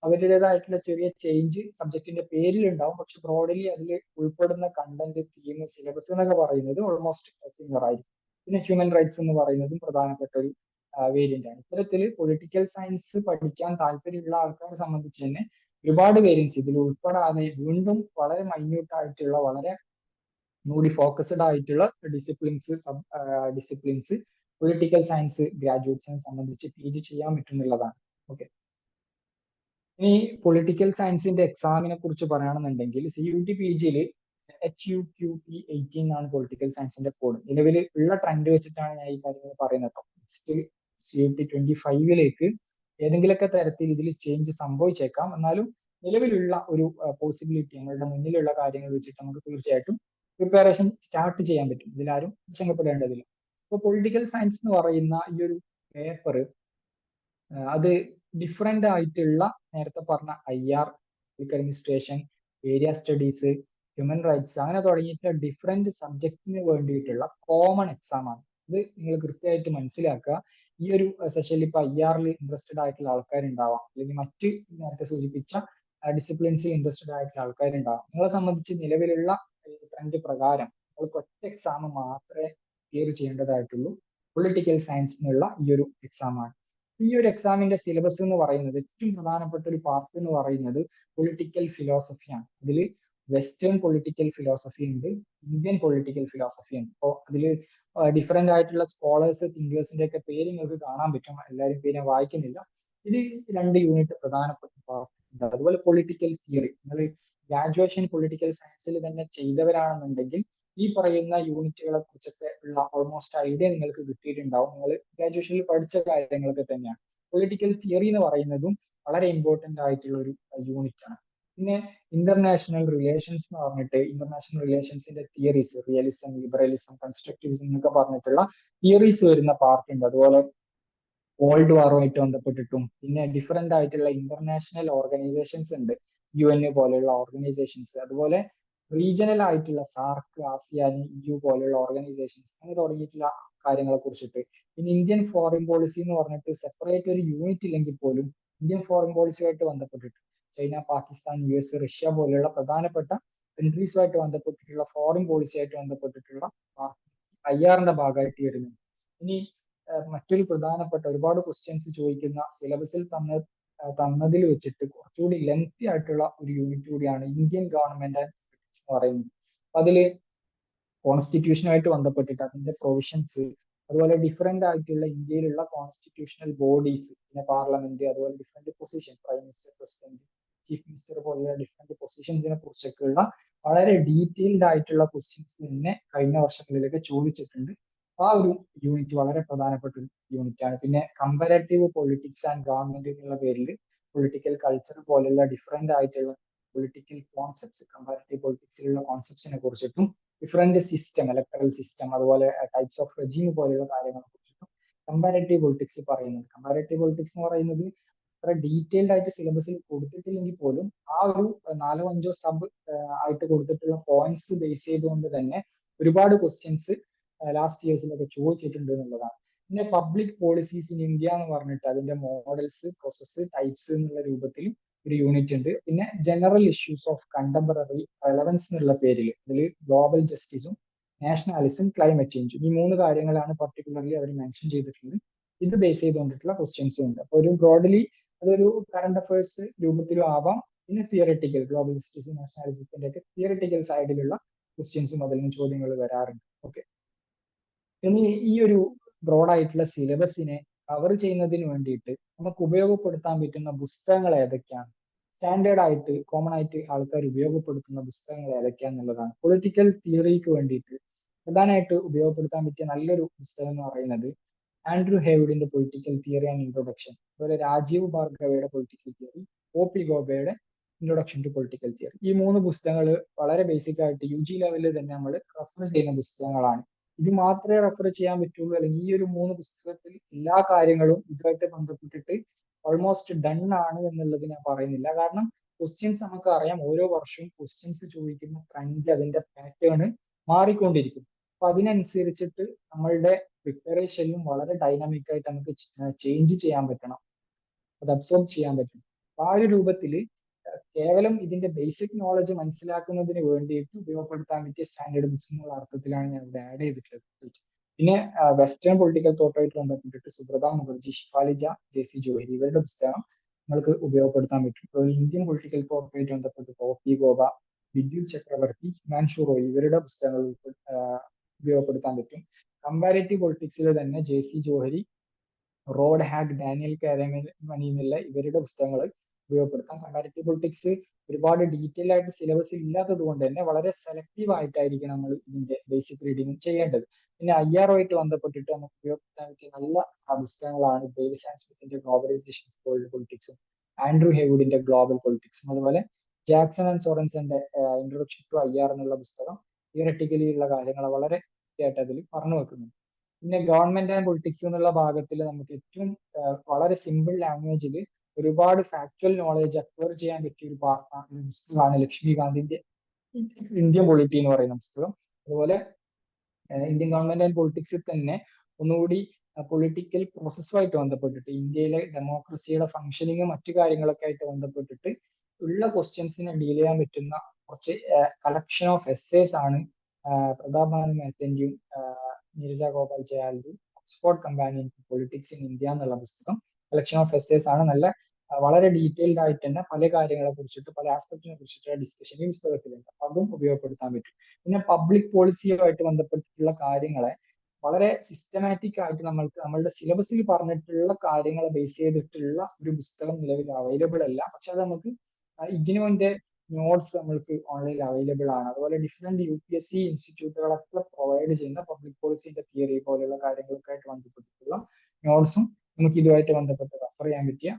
അവരുടേതായിട്ടുള്ള ചെറിയ ചേഞ്ച് സബ്ജക്റ്റിന്റെ പേരിൽ ഉണ്ടാവും. പക്ഷെ ബ്രോഡലി അതിൽ ഉൾപ്പെടുന്ന കണ്ടന്റ്, തീം, സിലബസ് എന്നൊക്കെ പറയുന്നത് ഓൾമോസ്റ്റ് സിമിലർ ആയിരിക്കും. പിന്നെ ഹ്യൂമൻ റൈറ്റ്സ് എന്ന് പറയുന്നതും പ്രധാനപ്പെട്ട ഒരു വേരിയന്റ് ആണ്. ഇത്തരത്തിൽ പൊളിറ്റിക്കൽ സയൻസ് പഠിക്കാൻ താല്പര്യമുള്ള ആൾക്കാരെ സംബന്ധിച്ച് തന്നെ ഒരുപാട് വേരിയൻസ് ഇതിൽ ഉൾപ്പെടാതെ വീണ്ടും വളരെ മൈന്യൂട്ട് ആയിട്ടുള്ള, വളരെ ഒന്നുകൂടി ഫോക്കസ്ഡ് ആയിട്ടുള്ള ഡിസിപ്ലിൻസ് പൊളിറ്റിക്കൽ സയൻസ് ഗ്രാജുവേറ്റ്സിനെ സംബന്ധിച്ച് PG ചെയ്യാൻ പറ്റുന്നുള്ളതാണ്. ഓക്കെ, ഇനി പൊളിറ്റിക്കൽ സയൻസിന്റെ എക്സാമിനെ കുറിച്ച് പറയുകയാണെന്നുണ്ടെങ്കിൽ CUT PGയിൽ HUQP18 എന്നാണ് പൊളിറ്റിക്കൽ സയൻസിന്റെ കോഡ്. നിലവിൽ ഉള്ള ട്രെൻഡ് വെച്ചിട്ടാണ് ഞാൻ ഈ കാര്യങ്ങൾ പറയുന്നത്. നെക്സ്റ്റ് CUT 25ലേക്ക് ഏതെങ്കിലുമൊക്കെ തരത്തിൽ ഇതിൽ ചേഞ്ച് സംഭവിച്ചേക്കാം. എന്നാലും നിലവിലുള്ള ഒരു പോസിബിലിറ്റി, ഞങ്ങളുടെ മുന്നിലുള്ള കാര്യങ്ങൾ വെച്ചിട്ട് നമുക്ക് തീർച്ചയായിട്ടും പ്രിപ്പറേഷൻ സ്റ്റാർട്ട് ചെയ്യാൻ പറ്റും. ഇതിലാരും ആശങ്കപ്പെടേണ്ടതില്ല. ഇപ്പൊ പൊളിറ്റിക്കൽ സയൻസ് എന്ന് പറയുന്ന ഈ ഒരു പേപ്പർ അത് ഡിഫറെന്റ് ആയിട്ടുള്ള നേരത്തെ പറഞ്ഞ IR, public administration, area studies, human rights അങ്ങനെ തുടങ്ങിയിട്ട് ഡിഫറെന്റ് സബ്ജക്റ്റിന് വേണ്ടിയിട്ടുള്ള കോമൺ എക്സാം ആണ്. ഇത് നിങ്ങൾ കൃത്യമായിട്ട് മനസ്സിലാക്കുക. ഈ ഒരു സെഷനിൽ ഇപ്പൊ IRൽ ഇൻട്രസ്റ്റഡ് ആയിട്ടുള്ള ആൾക്കാരുണ്ടാവാം, അല്ലെങ്കിൽ മറ്റ് നേരത്തെ സൂചിപ്പിച്ച ഡിസിപ്ലിൻസിൽ ഇൻട്രസ്റ്റഡ് ആയിട്ടുള്ള ആൾക്കാരുണ്ടാവാം. നിങ്ങളെ സംബന്ധിച്ച് നിലവിലുള്ള ട്രെൻഡ് പ്രകാരം നിങ്ങൾക്ക് ഒറ്റ എക്സാം മാത്രമേ ക്ലിയർ ചെയ്യേണ്ടതായിട്ടുള്ളൂ. പൊളിറ്റിക്കൽ സയൻസ് എന്നുള്ള ഈ ഒരു എക്സാം ആണ്. ഈ ഒരു എക്സാമിന്റെ സിലബസ് എന്ന് പറയുന്നത് ഏറ്റവും പ്രധാനപ്പെട്ട ഒരു പാർട്ട് എന്ന് പറയുന്നത് പൊളിറ്റിക്കൽ ഫിലോസഫിയാണ്. ഇതിൽ വെസ്റ്റേൺ പൊളിറ്റിക്കൽ ഫിലോസഫി ഉണ്ട്, ഇന്ത്യൻ പൊളിറ്റിക്കൽ ഫിലോസഫി ഉണ്ട്. അപ്പോൾ അതിൽ ഡിഫറെന്റ് ആയിട്ടുള്ള സ്കോളേഴ്സ്, തിങ്കേഴ്സിന്റെ ഒക്കെ പേര് നിങ്ങൾക്ക് കാണാൻ പറ്റും. എല്ലാവരും പേര് ഞാൻ വായിക്കുന്നില്ല. ഇത് 2 യൂണിറ്റ് പ്രധാനപ്പെട്ട പാർട്ട് ഉണ്ട്. അതുപോലെ പൊളിറ്റിക്കൽ തിയറി, നിങ്ങൾ ഗ്രാജുവേഷൻ പൊളിറ്റിക്കൽ സയൻസിൽ തന്നെ ചെയ്തവരാണെന്നുണ്ടെങ്കിൽ ഈ പറയുന്ന യൂണിറ്റുകളെ കുറിച്ചൊക്കെ ഉള്ള ഓൾമോസ്റ്റ് ഐഡിയ നിങ്ങൾക്ക് കിട്ടിയിട്ടുണ്ടാവും. നിങ്ങൾ ഗ്രാജുവേഷനിൽ പഠിച്ച കാര്യങ്ങളൊക്കെ തന്നെയാണ്. പൊളിറ്റിക്കൽ തിയറി എന്ന് പറയുന്നതും വളരെ ഇമ്പോർട്ടന്റ് ആയിട്ടുള്ള ഒരു യൂണിറ്റ് ആണ്. പിന്നെ ഇന്റർനാഷണൽ റിലേഷൻസ് എന്ന് പറഞ്ഞിട്ട് ഇന്റർനാഷണൽ റിലേഷൻസിന്റെ തിയറീസ്, റിയലിസം, ലിബറലിസം, കൺസ്ട്രക്റ്റിവിസം എന്നൊക്കെ പറഞ്ഞിട്ടുള്ള തിയറീസ് വരുന്ന പാർട്ട് ഉണ്ട്. അതുപോലെ കോൾഡ് വാറുമായിട്ട് ബന്ധപ്പെട്ടിട്ടും പിന്നെ ഡിഫറെന്റ് ആയിട്ടുള്ള ഇന്റർനാഷണൽ ഓർഗനൈസേഷൻസ് ഉണ്ട്, UN പോലെയുള്ള ഓർഗനൈസേഷൻസ്, അതുപോലെ റീജിയണൽ ആയിട്ടുള്ള സാർക്ക്, ആസിയാൻ, EU പോലെയുള്ള ഓർഗനൈസേഷൻസ് അങ്ങനെ തുടങ്ങിയിട്ടുള്ള കാര്യങ്ങളെ കുറിച്ചിട്ട്. പിന്നെ ഇന്ത്യൻ ഫോറിൻ പോളിസി എന്ന് പറഞ്ഞിട്ട് സെപ്പറേറ്റ് ഒരു യൂണിറ്റ് ഇല്ലെങ്കിൽ പോലും ഇന്ത്യൻ ഫോറിൻ പോളിസിയുമായിട്ട് ബന്ധപ്പെട്ടിട്ട് ചൈന, പാകിസ്ഥാൻ, US, റഷ്യ പോലെയുള്ള പ്രധാനപ്പെട്ട കൺട്രീസുമായിട്ട് ബന്ധപ്പെട്ടിട്ടുള്ള ഫോറിൻ പോളിസിയായിട്ട് ബന്ധപ്പെട്ടിട്ടുള്ള IRന്റെ ഭാഗമായിട്ട് വരുന്നു. ഇനി മറ്റൊരു പ്രധാനപ്പെട്ട ഒരുപാട് ക്വസ്റ്റ്യൻസ് ചോദിക്കുന്ന സിലബസിൽ തന്നതിൽ വെച്ചിട്ട് കുറച്ചുകൂടി ലെങ്തി ആയിട്ടുള്ള ഒരു യൂണിറ്റ് കൂടിയാണ് ഇന്ത്യൻ ഗവൺമെന്റ് ആൻഡ് പൊളിറ്റിക്സ് എന്ന് പറയുന്നത്. അതില് കോൺസ്റ്റിറ്റ്യൂഷനുമായിട്ട് ബന്ധപ്പെട്ടിട്ട് അതിന്റെ പ്രൊവിഷൻസ്, അതുപോലെ ഡിഫറെന്റ് ആയിട്ടുള്ള ഇന്ത്യയിലുള്ള കോൺസ്റ്റിറ്റ്യൂഷണൽ ബോഡീസ്, പിന്നെ പാർലമെന്റ്, അതുപോലെ different position, prime minister, president, chief minister പോലെയുള്ള ഡിഫറെന്റ് പൊസിഷൻസിനെ കുറിച്ചൊക്കെയുള്ള വളരെ ഡീറ്റെയിൽഡ് ആയിട്ടുള്ള ക്വസ്റ്റ്യൻസ് തന്നെ കഴിഞ്ഞ വർഷങ്ങളിലൊക്കെ ചോദിച്ചിട്ടുണ്ട്. ആ ഒരു യൂണിറ്റ് വളരെ പ്രധാനപ്പെട്ട ഒരു യൂണിറ്റ് ആണ്. പിന്നെ കമ്പാരറ്റീവ് പൊളിറ്റിക്സ് ആൻഡ് ഗവൺമെന്റ് എന്നുള്ള പേരിൽ പൊളിറ്റിക്കൽ കൾച്ചർ പോലെയുള്ള ഡിഫറെന്റ് ആയിട്ടുള്ള പൊളിറ്റിക്കൽ കോൺസെപ്റ്റ്സ്, കമ്പാരറ്റീവ് പൊളിറ്റിക്സിലുള്ള കോൺസെപ്റ്റ്സിനെ കുറിച്ചിട്ടും ഡിഫറെന്റ് സിസ്റ്റം, ഇലക്ട്രൽ സിസ്റ്റം, അതുപോലെ ടൈപ്സ് ഓഫ് റെജീം പോലെയുള്ള കാര്യങ്ങളെ കുറിച്ചിട്ടും കമ്പാരറ്റീവ് പൊളിറ്റിക്സ് പറയുന്നുണ്ട്. കമ്പാരറ്റീവ് പൊളിറ്റിക്സ് എന്ന് പറയുന്നത് അത്ര ഡീറ്റെയിൽഡ് ആയിട്ട് സിലബസിൽ കൊടുത്തിട്ടില്ലെങ്കിൽ പോലും ആ ഒരു 4-5 സബ് ആയിട്ട് കൊടുത്തിട്ടുള്ള പോയിന്റ്സ് ബേസ് ചെയ്തുകൊണ്ട് തന്നെ ഒരുപാട് ക്വസ്റ്റ്യൻസ് ലാസ്റ്റ് ഇയേഴ്സിലൊക്കെ ചോദിച്ചിട്ടുണ്ട് എന്നുള്ളതാണ്. പിന്നെ പബ്ലിക് പോളിസീസ് ഇൻ ഇന്ത്യ എന്ന് പറഞ്ഞിട്ട് അതിന്റെ മോഡൽസ്, പ്രോസസ്സ്, ടൈപ്സ് എന്നുള്ള രൂപത്തിൽ ഒരു യൂണിറ്റ് ഉണ്ട്. പിന്നെ general issues of contemporary relevance എന്നുള്ള പേരിൽ ഇതിൽ ഗ്ലോബൽ ജസ്റ്റിസും നാഷണാലിസം, ക്ലൈമറ്റ് ചേഞ്ചും ഈ 3 കാര്യങ്ങളാണ് പർട്ടിക്കുലർലി അവർ മെൻഷൻ ചെയ്തിട്ടുള്ളത്. ഇത് ബേസ് ചെയ്തുകൊണ്ടിട്ടുള്ള ക്വസ്റ്റ്യൻസും ഉണ്ട്. അപ്പൊ ഒരു ബ്രോഡലി അതൊരു കറണ്ട് അഫയേഴ്സ് രൂപത്തിലും ആവാം. പിന്നെ തിയറിറ്റിക്കൽ, ഗ്ലോബൽ ജസ്റ്റിസ്, നാഷണാലിസത്തിന്റെ ഒക്കെ തിയറിറ്റിക്കൽ സൈഡിലുള്ള ക്വസ്റ്റ്യൻസും അതിൽ നിന്ന് ചോദ്യങ്ങൾ വരാറുണ്ട്. ഓക്കെ, ഇനി ഈ ഒരു ബ്രോഡായിട്ടുള്ള സിലബസിനെ കവർ ചെയ്യുന്നതിന് വേണ്ടിയിട്ട് നമുക്ക് ഉപയോഗപ്പെടുത്താൻ പറ്റുന്ന പുസ്തകങ്ങൾ ഏതൊക്കെയാണ്, സ്റ്റാൻഡേർഡ് ആയിട്ട് കോമൺ ആയിട്ട് ആൾക്കാർ ഉപയോഗപ്പെടുത്തുന്ന പുസ്തകങ്ങൾ ഏതൊക്കെയാന്നുള്ളതാണ്. പൊളിറ്റിക്കൽ തിയറിക്ക് വേണ്ടിയിട്ട് പ്രധാനമായിട്ട് ഉപയോഗപ്പെടുത്താൻ പറ്റിയ നല്ലൊരു പുസ്തകം എന്ന് പറയുന്നത് ആൻഡ്രൂ ഹേവിഡിന്റെ പൊളിറ്റിക്കൽ തിയറി ആൻഡ് ഇൻട്രൊഡക്ഷൻ, അതുപോലെ രാജീവ് ഭാർഗവയുടെ പൊളിറ്റിക്കൽ തിയറി, OP ഗോപയുടെ ഇൻട്രൊഡക്ഷൻ ടു പൊളിറ്റിക്കൽ തിയറി. ഈ 3 പുസ്തകങ്ങൾ വളരെ ബേസിക് ആയിട്ട് UG ലെവലിൽ തന്നെ നമ്മൾ റെഫർ ചെയ്യുന്ന പുസ്തകങ്ങളാണ്. ഇത് മാത്രമേ റെഫർ ചെയ്യാൻ പറ്റുള്ളൂ, അല്ലെങ്കിൽ ഈ ഒരു 3 പുസ്തകത്തിൽ എല്ലാ കാര്യങ്ങളും ഇതുമായിട്ട് ബന്ധപ്പെട്ടിട്ട് ഓൾമോസ്റ്റ് ഡൺ ആണ് എന്നുള്ളത് ഞാൻ പറയുന്നില്ല. കാരണം ക്വസ്റ്റ്യൻസ് നമുക്ക് അറിയാം, ഓരോ വർഷവും ക്വസ്റ്റ്യൻസ് ചോദിക്കുന്ന ട്രെൻഡ്, അതിന്റെ പാറ്റേൺ മാറിക്കൊണ്ടിരിക്കും. അപ്പൊ അതിനനുസരിച്ചിട്ട് നമ്മളുടെ പ്രിപ്പറേഷനിലും വളരെ ഡൈനാമിക് ആയിട്ട് നമുക്ക് ചേഞ്ച് ചെയ്യാൻ പറ്റണം, അത് അബ്സോർബ് ചെയ്യാൻ പറ്റും. അപ്പൊ ആ ഒരു രൂപത്തിൽ കേവലം ഇതിന്റെ ബേസിക് നോളജ് മനസ്സിലാക്കുന്നതിന് വേണ്ടിയിട്ട് ഉപയോഗപ്പെടുത്താൻ പറ്റിയ സ്റ്റാൻഡേർഡ് ബുക്സ് എന്നുള്ള അർത്ഥത്തിലാണ് ഞാൻ ഇവിടെ ആഡ് ചെയ്തിട്ടുള്ളത്. പിന്നെ വെസ്റ്റേൺ പൊളിറ്റിക്കൽ തോട്ടായിട്ട് ബന്ധപ്പെട്ടിട്ട് സുബ്രത മുഖർജി, ഷിഫാലി ജ, ജെ.സി. ജോഹരി ഇവരുടെ പുസ്തകം നിങ്ങൾക്ക് ഉപയോഗപ്പെടുത്താൻ പറ്റും. ഇപ്പോൾ ഇന്ത്യൻ പൊളിറ്റിക്കൽ തോട്ടായിട്ട് ബന്ധപ്പെട്ട് ഒ.പി. ഗോപ, വിദ്യുത് ചക്രവർത്തി, ഹിമാൻഷു റോയ് ഇവരുടെ പുസ്തകങ്ങൾ ഉപയോഗപ്പെടുത്താൻ പറ്റും. കമ്പാരേറ്റീവ് പൊളിറ്റിക്സിൽ തന്നെ JC. Johari, road Hag, Daniel കാരമനി എന്നുള്ള ഇവരുടെ പുസ്തകങ്ങൾ ഉപയോഗപ്പെടുത്താം. കമ്പാരറ്റീവ് പൊളിറ്റിക്സ് ഒരുപാട് ഡീറ്റെയിൽ ആയിട്ട് സിലബസ് ഇല്ലാത്തത് കൊണ്ട് തന്നെ വളരെ സെലക്റ്റീവ് ആയിട്ടായിരിക്കും നമ്മൾ ഇതിന്റെ ബേസിക് റീഡിങ് ചെയ്യേണ്ടത്. പിന്നെ IRO-ആയിട്ട് ബന്ധപ്പെട്ടിട്ട് നമുക്ക് ഉപയോഗപ്പെടുത്താൻ പറ്റിയ നല്ല പുസ്തകങ്ങളാണ് ഡേവിസ് ആൻഡ് സ്മിത്തിന്റെ ഗ്ലോബലൈസേഷൻ ഓഫ് വേൾഡ് പൊളിറ്റിക്സും, ആൻഡ്രൂ ഹെയ്വുഡിന്റെ ഗ്ലോബൽ പൊളിറ്റിക്സും, അതുപോലെ ജാക്സൺ ആൻഡ് സോറൻസന്റെ ഇൻട്രൊഡക്ഷൻ ടു IR എന്നുള്ള പുസ്തകം തിയററ്റിക്കലി ഉള്ള കാര്യങ്ങൾ വളരെ ആയിട്ട് അതിൽ പറഞ്ഞു വെക്കുന്നുണ്ട്. പിന്നെ ഗവൺമെന്റ് ആൻഡ് പൊളിറ്റിക്സ് എന്നുള്ള ഭാഗത്തിൽ നമുക്ക് ഏറ്റവും വളരെ സിമ്പിൾ ലാംഗ്വേജിൽ ഒരുപാട് ഫാക്ച്വൽ നോളജ് അക്വയർ ചെയ്യാൻ പറ്റിയ ഒരു പുസ്തകമാണ് ലക്ഷ്മികാന്തിന്റെ ഇന്ത്യൻ പൊളിറ്റി എന്ന് പറയുന്ന പുസ്തകം. അതുപോലെ ഇന്ത്യൻ ഗവൺമെന്റ് ആൻഡ് പൊളിറ്റിക്സിൽ തന്നെ ഒന്നുകൂടി പൊളിറ്റിക്കൽ പ്രോസസ്സുമായിട്ട് ബന്ധപ്പെട്ടിട്ട് ഇന്ത്യയിലെ ഡെമോക്രസിയുടെ ഫംഗ്ഷനിങ് മറ്റു കാര്യങ്ങളൊക്കെ ആയിട്ട് ബന്ധപ്പെട്ടിട്ട് ഉള്ള ക്വസ്റ്റ്യൻസിനെ ഡീൽ ചെയ്യാൻ പറ്റുന്ന കുറച്ച് കളക്ഷൻ ഓഫ് എസ്സേസ് ആണ് പ്രതാപ് മേത്തന്റെയും നീരജ ഗോപാൽ ജയാലിന്റെയും Oxford companion politics in India എന്നുള്ള പുസ്തകം. കളക്ഷൻ ഓഫ് എസ്സേസ് ആണ്. നല്ല വളരെ ഡീറ്റെയിൽഡ് ആയിട്ട് തന്നെ പല കാര്യങ്ങളെ കുറിച്ചിട്ട്, പല ആസ്പെക്റ്റിനെ കുറിച്ചിട്ടുള്ള ഡിസ്കഷൻ ഈ പുസ്തകത്തിലുണ്ട്. അതും ഉപയോഗപ്പെടുത്താൻ പറ്റും. പിന്നെ പബ്ലിക് പോളിസിയുമായിട്ട് ബന്ധപ്പെട്ടിട്ടുള്ള കാര്യങ്ങളെ വളരെ സിസ്റ്റമാറ്റിക് ആയിട്ട് നമ്മളുടെ സിലബസിൽ പറഞ്ഞിട്ടുള്ള കാര്യങ്ങളെ ബേസ് ചെയ്തിട്ടുള്ള ഒരു പുസ്തകം നിലവിൽ അവൈലബിൾ അല്ല. പക്ഷെ അത് നമുക്ക് ഇഗ്നോന്റെ നോട്ട്സ് നമ്മൾക്ക് ഓൺലൈനിൽ അവൈലബിൾ ആണ്. അതുപോലെ ഡിഫറെന്റ് UPSC ഇൻസ്റ്റിറ്റ്യൂട്ടുകളൊക്കെ പ്രൊവൈഡ് ചെയ്യുന്ന പബ്ലിക് പോളിസിന്റെ തിയറി പോലെയുള്ള കാര്യങ്ങളൊക്കെ ആയിട്ട് ബന്ധപ്പെട്ടിട്ടുള്ള നോട്ട്സും നമുക്ക് ഇതുമായിട്ട് ബന്ധപ്പെട്ട് റെഫർ ചെയ്യാൻ പറ്റിയ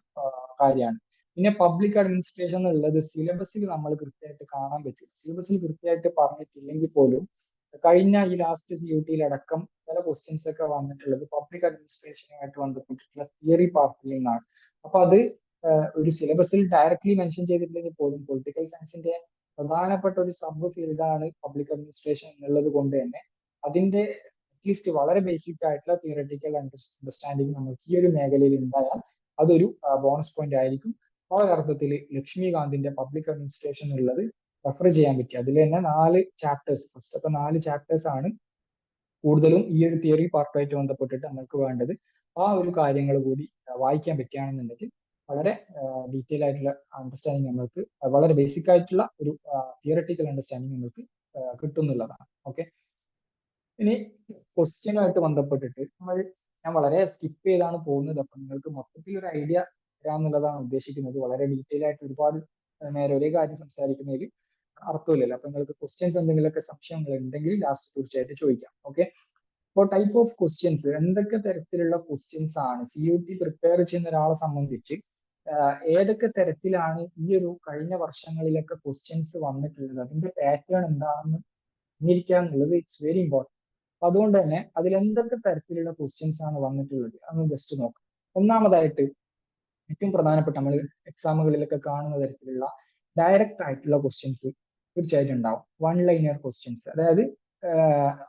കാര്യമാണ്. പിന്നെ പബ്ലിക് അഡ്മിനിസ്ട്രേഷൻ എന്നുള്ളത് സിലബസിൽ നമ്മൾ കൃത്യമായിട്ട് കാണാൻ പറ്റും. സിലബസിൽ കൃത്യമായിട്ട് പറഞ്ഞിട്ടില്ലെങ്കിൽ പോലും കഴിഞ്ഞ ഈ ലാസ്റ്റ് CUT അടക്കം പല ക്വസ്റ്റ്യൻസ് ഒക്കെ വന്നിട്ടുള്ളത് പബ്ലിക് അഡ്മിനിസ്ട്രേഷനുമായിട്ട് ബന്ധപ്പെട്ടിട്ടുള്ള തിയറി പാർട്ടിൽ നിന്നാണ്. അപ്പൊ അത് ഒരു സിലബസിൽ ഡയറക്ട്ലി മെൻഷൻ ചെയ്തിട്ടില്ലെങ്കിൽ പോലും പൊളിറ്റിക്കൽ സയൻസിന്റെ പ്രധാനപ്പെട്ട ഒരു സബ് ഫീൽഡാണ് പബ്ലിക് അഡ്മിനിസ്ട്രേഷൻ എന്നുള്ളത് കൊണ്ട് തന്നെ അതിന്റെ അറ്റ്ലീസ്റ്റ് വളരെ ബേസിക് ആയിട്ടുള്ള തിയററ്റിക്കൽ അണ്ടർസ്റ്റാൻഡിങ് നമുക്ക് ഈ ഒരു മേഖലയിൽ ഉണ്ടായാൽ അതൊരു ബോണസ് പോയിന്റ് ആയിരിക്കും. ആ അർത്ഥത്തിൽ ലക്ഷ്മികാന്തിന്റെ പബ്ലിക് അഡ്മിനിസ്ട്രേഷൻ ഉള്ളത് റെഫർ ചെയ്യാൻ പറ്റും. അതിൽ തന്നെ 4 ചാപ്റ്റേഴ്സ്, ഫസ്റ്റത്തെ 4 ചാപ്റ്റേഴ്സ് ആണ് കൂടുതലും ഈ ഒരു തിയറി പാർട്ടുമായിട്ട് ബന്ധപ്പെട്ടിട്ട് നമുക്ക് വേണ്ടത്. ആ ഒരു കാര്യങ്ങൾ കൂടി വായിക്കാൻ പറ്റുകയാണെന്നുണ്ടെങ്കിൽ വളരെ ഡീറ്റെയിൽ ആയിട്ടുള്ള അണ്ടർസ്റ്റാൻഡിങ് നമ്മൾക്ക്, വളരെ ബേസിക് ആയിട്ടുള്ള ഒരു തിയററ്റിക്കൽ അണ്ടർസ്റ്റാൻഡിങ് നമുക്ക് കിട്ടുന്നുള്ളതാണ്. ഓക്കെ, ഇനി ക്വസ്റ്റ്യനുമായിട്ട് ബന്ധപ്പെട്ടിട്ട് ഞാൻ വളരെ സ്കിപ്പ് ചെയ്താണ് പോകുന്നത്. അപ്പൊ നിങ്ങൾക്ക് മൊത്തത്തിൽ ഒരു ഐഡിയ തരാന്നുള്ളതാണ് ഉദ്ദേശിക്കുന്നത്. വളരെ ഡീറ്റെയിൽ ആയിട്ട് ഒരുപാട് നേരം ഒരേ കാര്യം സംസാരിക്കുന്നതിൽ അർത്ഥമില്ലല്ലോ. അപ്പൊ നിങ്ങൾക്ക് ക്വസ്റ്റ്യൻസ് എന്തെങ്കിലുമൊക്കെ സംശയങ്ങൾ ഉണ്ടെങ്കിൽ ലാസ്റ്റ് തീർച്ചയായിട്ടും ചോദിക്കാം. ഓക്കെ, അപ്പോൾ ടൈപ്പ് ഓഫ് ക്വസ്റ്റ്യൻസ്, എന്തൊക്കെ തരത്തിലുള്ള ക്വസ്റ്റ്യൻസ് ആണ് CUT പ്രിപ്പയർ ചെയ്യുന്ന ഒരാളെ സംബന്ധിച്ച് ഏതൊക്കെ തരത്തിലാണ് ഈ ഒരു കഴിഞ്ഞ വർഷങ്ങളിലൊക്കെ ക്വസ്റ്റ്യൻസ് വന്നിട്ടുള്ളത്, അതിന്റെ പാറ്റേൺ എന്താണെന്ന് അറിഞ്ഞിരിക്കുക എന്നുള്ളത് ഇറ്റ്സ് വെരി ഇമ്പോർട്ടൻറ്റ്. അപ്പൊ അതുകൊണ്ട് തന്നെ അതിൽ എന്തൊക്കെ തരത്തിലുള്ള ക്വസ്റ്റ്യൻസ് ആണ് വന്നിട്ടുള്ളത് അന്ന് ജസ്റ്റ് നോക്കാം. ഒന്നാമതായിട്ട് ഏറ്റവും പ്രധാനപ്പെട്ട നമ്മൾ എക്സാമുകളിലൊക്കെ കാണുന്ന തരത്തിലുള്ള ഡയറക്റ്റ് ആയിട്ടുള്ള ക്വസ്റ്റ്യൻസ് തീർച്ചയായിട്ടും ഉണ്ടാവും. വൺ ലൈനർ ക്വസ്റ്റ്യൻസ്, അതായത്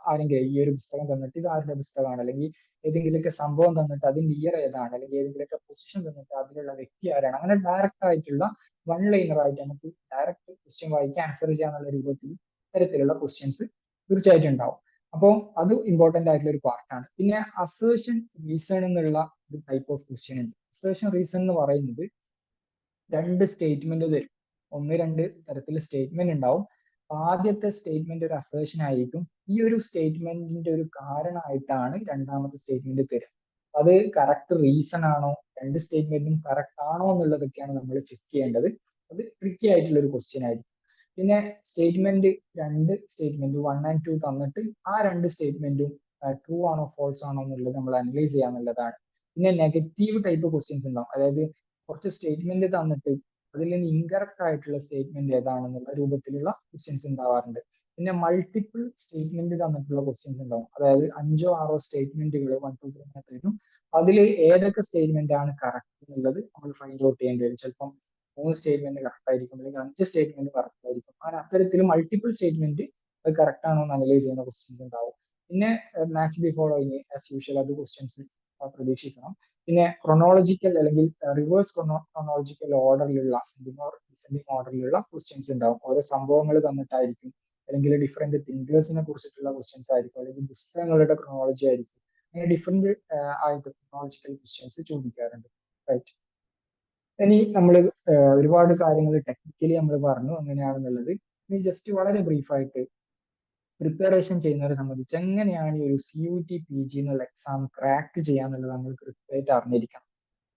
ആരെങ്കിലും ഈ ഒരു പുസ്തകം തന്നിട്ട് ഇത് ആരുടെ പുസ്തകമാണ്, അല്ലെങ്കിൽ ഏതെങ്കിലുമൊക്കെ സംഭവം തന്നിട്ട് അതിന്റെ ഇയർ ഏതാണ്, അല്ലെങ്കിൽ ഏതെങ്കിലുമൊക്കെ പൊസിഷൻ തന്നിട്ട് അതിലുള്ള വ്യക്തി ആരാണ്, അങ്ങനെ ഡയറക്റ്റ് ആയിട്ടുള്ള വൺ ലൈനർ ആയിട്ട് നമുക്ക് ഡയറക്റ്റ് ക്വസ്റ്റ്യൻ വായിക്കാൻ ആൻസർ ചെയ്യാന്നുള്ള രൂപത്തിൽ ഇത്തരത്തിലുള്ള ക്വസ്റ്റ്യൻസ് തീർച്ചയായിട്ടും ഉണ്ടാവും. അപ്പോൾ അത് ഇമ്പോർട്ടന്റ് ആയിട്ടുള്ള ഒരു പാർട്ടാണ്. പിന്നെ അസേർഷൻ റീസൺ എന്നുള്ള ഒരു ടൈപ്പ് ഓഫ് ക്വസ്റ്റ്യൻ ഉണ്ട്. അസേർഷൻ റീസൺ എന്ന് പറയുന്നത് 2 സ്റ്റേറ്റ്മെന്റ് തരും. 1-2 തരത്തിലുള്ള സ്റ്റേറ്റ്മെന്റ് ഉണ്ടാവും. ആദ്യത്തെ സ്റ്റേറ്റ്മെന്റ് ഒരു അസേർഷൻ ആയിരിക്കും. ഈ ഒരു സ്റ്റേറ്റ്മെന്റിന്റെ ഒരു കാരണമായിട്ടാണ് രണ്ടാമത്തെ സ്റ്റേറ്റ്മെന്റ് തരിക. അത് കറക്റ്റ് റീസൺ ആണോ, 2 സ്റ്റേറ്റ്മെന്റും കറക്റ്റ് ആണോ എന്നുള്ളതൊക്കെയാണ് നമ്മൾ ചെക്ക് ചെയ്യേണ്ടത്. അത് ട്രിക്കി ആയിട്ടുള്ള ഒരു ക്വസ്റ്റ്യൻ ആയിരിക്കും. പിന്നെ സ്റ്റേറ്റ്മെന്റ് 2 സ്റ്റേറ്റ്മെന്റ് 1 and 2 തന്നിട്ട് ആ 2 സ്റ്റേറ്റ്മെന്റും ട്രൂ ആണോ ഫോൾസ് ആണോ എന്നുള്ളത് നമ്മൾ അനലൈസ് ചെയ്യാന്നുള്ളതാണ്. പിന്നെ നെഗറ്റീവ് ടൈപ്പ് ക്വസ്റ്റ്യൻസ് ഉണ്ടാവും. അതായത് കുറച്ച് സ്റ്റേറ്റ്മെന്റ് തന്നിട്ട് അതിൽ നിന്ന് ഇൻകറക്റ്റ് ആയിട്ടുള്ള സ്റ്റേറ്റ്മെന്റ് ഏതാണെന്നുള്ള രൂപത്തിലുള്ള ക്വസ്റ്റ്യൻസ് ഉണ്ടാവാറുണ്ട്. പിന്നെ മൾട്ടിപ്പിൾ സ്റ്റേറ്റ്മെന്റ് തന്നിട്ടുള്ള ക്വസ്റ്റ്യൻസ് ഉണ്ടാവും. അതായത് 5 6 സ്റ്റേറ്റ്മെന്റുകൾ 1 2 3 തരും. അതിൽ ഏതൊക്കെ സ്റ്റേറ്റ്മെന്റ് ആണ് കറക്റ്റ് എന്നുള്ളത് നമ്മൾ ഫൈൻഡ് ഔട്ട് ചെയ്യേണ്ടി വരും. ചിലപ്പം 3 സ്റ്റേറ്റ്മെന്റ് കറക്റ്റ് ആയിരിക്കും, അല്ലെങ്കിൽ 5 സ്റ്റേറ്റ്മെന്റ് കറക്റ്റ് ആയിരിക്കും. അങ്ങനെ അത്തരത്തിൽ മൾട്ടിപ്പിൾ സ്റ്റേറ്റ്മെന്റ് അത് കറക്റ്റ് ആണോ എന്ന് അനലൈസ് ചെയ്യുന്ന ക്വസ്റ്റ്യൻസ് ഉണ്ടാവും. പിന്നെ match the following as usual അത് ക്വസ്റ്റ്യൻസ് പ്രതീക്ഷിക്കണം. പിന്നെ ക്രൊണോളജിക്കൽ അല്ലെങ്കിൽ റിവേഴ്സ് ക്രൊണോളജിക്കൽ ഓർഡറിലുള്ള ഡിസെൻഡിങ് ഓർഡറിലുള്ള ക്വസ്റ്റ്യൻസ് ഉണ്ടാവും. ഓരോ സംഭവങ്ങൾ തന്നിട്ടായിരിക്കും, അല്ലെങ്കിൽ ഡിഫറെന്റ് തിങ്കേഴ്സിനെ കുറിച്ചിട്ടുള്ള ക്വസ്റ്റ്യൻസ് ആയിരിക്കും, അല്ലെങ്കിൽ പുസ്തകങ്ങളുടെ ക്രൊണോളജി ആയിരിക്കും. അങ്ങനെ ഡിഫറെന്റ് ആയിട്ട് ക്രൊണോളജിക്കൽ ക്വസ്റ്റ്യൻസ് ചോദിക്കാറുണ്ട്. റൈറ്റ്. ഇനി നമ്മൾ ഒരുപാട് കാര്യങ്ങൾ ടെക്നിക്കലി നമ്മൾ പറഞ്ഞു എങ്ങനെയാണെന്നുള്ളത്. ഇനി ജസ്റ്റ് വളരെ ബ്രീഫായിട്ട് പ്രിപ്പറേഷൻ ചെയ്യുന്നവരെ സംബന്ധിച്ച് എങ്ങനെയാണ് ഈ ഒരു CUT PG എന്നുള്ള എക്സാം ക്രാക്ക് ചെയ്യാന്നുള്ളത് നമ്മൾ കൃത്യമായിട്ട് അറിഞ്ഞിരിക്കണം.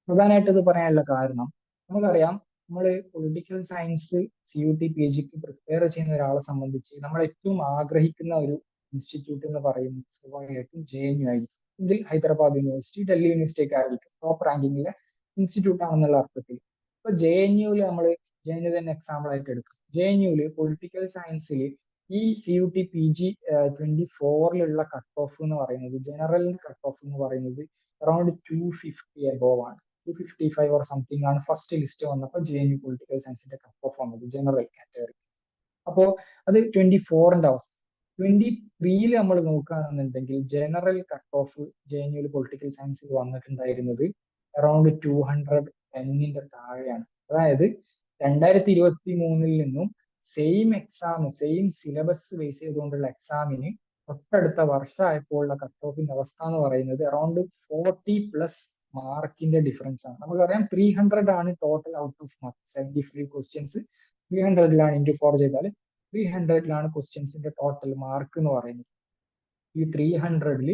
പ്രധാനമായിട്ട് ഇത് പറയാനുള്ള കാരണം, നമുക്കറിയാം നമ്മൾ പൊളിറ്റിക്കൽ സയൻസ് CUT PGക്ക് പ്രിപ്പയർ ചെയ്യുന്ന ഒരാളെ സംബന്ധിച്ച് നമ്മൾ ഏറ്റവും ആഗ്രഹിക്കുന്ന ഒരു ഇൻസ്റ്റിറ്റ്യൂട്ട് എന്ന് പറയുന്നത് സ്വാഭാവികമായിട്ടും JNU ആയിരിക്കും. ഇതിൽ ഹൈദരാബാദ് യൂണിവേഴ്സിറ്റി, ഡൽഹി യൂണിവേഴ്സിറ്റി ഒക്കെ ആയിരിക്കും ടോപ്പ് റാങ്കിങ്ങിലെ ഇൻസ്റ്റിറ്റ്യൂട്ട് ആണെന്നുള്ള അർത്ഥത്തിൽ. ഇപ്പൊ JNUവിൽ നമ്മൾ JNU തന്നെ എക്സാമ്പിൾ ആയിട്ട് എടുക്കും. JNUവിൽ പൊളിറ്റിക്കൽ സയൻസിൽ ഈ CUT PG 24ലുള്ള കട്ട് ഓഫ് എന്ന് പറയുന്നത്, ജനറലിന്റെ കട്ട് ഓഫ് എന്ന് പറയുന്നത് അറൌണ്ട് 250 എബോവ് ആണ്. 255 ഓർ സംതിങ് ആണ് ഫസ്റ്റ് ലിസ്റ്റ് വന്നപ്പോൾ JNU പൊളിറ്റിക്കൽ സയൻസിന്റെ കട്ട് ഓഫ് വന്നത് ജനറൽ കാറ്റഗറി. അപ്പോ അത് 24ന്റെ അവസ്ഥ. 23യിൽ നമ്മൾ നോക്കുകയാണെന്നുണ്ടെങ്കിൽ general cut off JNU political സയൻസിൽ വന്നിട്ടുണ്ടായിരുന്നത് അറൌണ്ട് 210ന്റെ താഴെയാണ്. അതായത് 2023 നിന്നും same exam, same syllabus base ചെയ്തുകൊണ്ടുള്ള എക്സാമിന് തൊട്ടടുത്ത വർഷമായപ്പോഴുള്ള കട്ട് ഓഫിന്റെ അവസ്ഥ എന്ന് പറയുന്നത് അറൌണ്ട് 40+ മാർക്കിന്റെ ഡിഫറൻസ് ആണ്. നമുക്കറിയാം 300 ആണ് total out of mark. 75 questions 300ലാണ് ഇൻറ്റു 4 ചെയ്താൽ 300ലാണ് ക്വസ്റ്റ്യൻസിന്റെ ടോട്ടൽ മാർക്ക് എന്ന് പറയുന്നത്. ഈ 300ൽ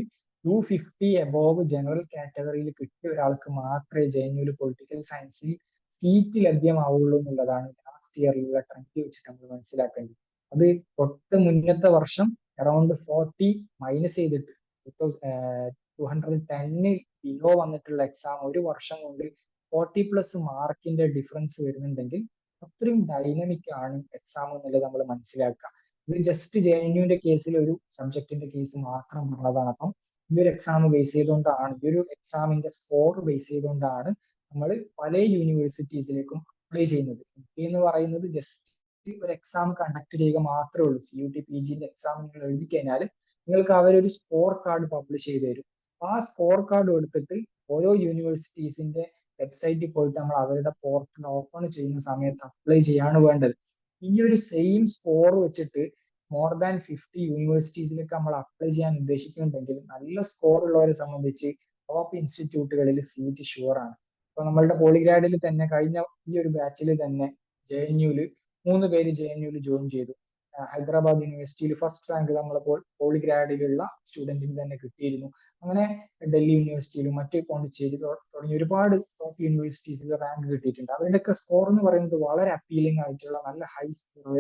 250 എബോവ് ജനറൽ കാറ്റഗറിയിൽ കിട്ടിയ ഒരാൾക്ക് മാത്രമേ JNU പൊളിറ്റിക്കൽ സയൻസിൽ സീറ്റ് ലഭ്യമാവുള്ളൂ എന്നുള്ളതാണ് ലാസ്റ്റ് ഇയറിലുള്ള ട്രെൻഡ് വെച്ചിട്ട് നമ്മൾ മനസ്സിലാക്കേണ്ടത്. അത് തൊട്ട് മുന്നത്തെ വർഷം അറൌണ്ട് 40 മൈനസ് ചെയ്തിട്ട് 210 ബിലോ വന്നിട്ടുള്ള എക്സാം ഒരു വർഷം കൊണ്ട് 40+ മാർക്കിന്റെ ഡിഫറൻസ് വരുന്നുണ്ടെങ്കിൽ അത്രയും ഡൈനമിക് ആണ് എക്സാം എന്നുള്ളത് നമ്മൾ മനസ്സിലാക്കുക. ഇത് ജസ്റ്റ് JNUവിന്റെ കേസിൽ ഒരു സബ്ജക്റ്റിന്റെ കേസ് മാത്രം പറഞ്ഞതാണ്. അപ്പം ഈ ഒരു എക്സാം ബേസ് ചെയ്തുകൊണ്ടാണ്, ഈ ഒരു എക്സാമിന്റെ സ്കോർ ബേസ് ചെയ്തുകൊണ്ടാണ് നമ്മൾ പല യൂണിവേഴ്സിറ്റീസിലേക്കും അപ്ലൈ ചെയ്യുന്നത്. എന്ന് പറയുന്നത് ജസ്റ്റ് ഒരു എക്സാം കണ്ടക്ട് ചെയ്യുക മാത്രമേ ഉള്ളൂ. CUT PGന്റെ എക്സാം നിങ്ങൾ എഴുതി കഴിഞ്ഞാൽ നിങ്ങൾക്ക് അവരൊരു സ്കോർ കാർഡ് പബ്ലിഷ് ചെയ്ത് തരും. ആ സ്കോർ കാർഡ് എടുത്തിട്ട് ഓരോ യൂണിവേഴ്സിറ്റീസിന്റെ വെബ്സൈറ്റിൽ പോയിട്ട് നമ്മൾ അവരുടെ പോർട്ടൽ ഓപ്പൺ ചെയ്യുന്ന സമയത്ത് അപ്ലൈ ചെയ്യാണ് വേണ്ടത്. ഈ ഒരു സെയിം സ്കോർ വെച്ചിട്ട് മോർ ദാൻ 50 യൂണിവേഴ്സിറ്റീസിലേക്ക് നമ്മൾ അപ്ലൈ ചെയ്യാൻ ഉദ്ദേശിക്കുന്നുണ്ടെങ്കിൽ നല്ല സ്കോർ ഉള്ളവരെ സംബന്ധിച്ച് ടോപ്പ് ഇൻസ്റ്റിറ്റ്യൂട്ടുകളിൽ സീറ്റ് ഷുവർ ആണ്. ഇപ്പൊ നമ്മളുടെ പോളിഗ്രാഡിൽ തന്നെ കഴിഞ്ഞ ഈ ഒരു ബാച്ചിൽ തന്നെ JNUവിൽ 3 പേര് JNUവിൽ ജോയിൻ ചെയ്തു. ഹൈദരാബാദ് യൂണിവേഴ്സിറ്റിയിൽ ഫസ്റ്റ് റാങ്ക് നമ്മളപ്പോൾ പോളിഗ്രാഡിലുള്ള സ്റ്റുഡന്റിന് തന്നെ കിട്ടിയിരുന്നു. അങ്ങനെ ഡൽഹി യൂണിവേഴ്സിറ്റിയിലും മറ്റ് പോണ്ടിച്ചേരി തുടങ്ങിയ ഒരുപാട് ടോപ്പ് യൂണിവേഴ്സിറ്റീസിൽ റാങ്ക് കിട്ടിയിട്ടുണ്ട്. അവരുടെയൊക്കെ സ്കോർ എന്ന് പറയുന്നത് വളരെ അപ്പീലിംഗ് ആയിട്ടുള്ള നല്ല ഹൈ സ്കോർ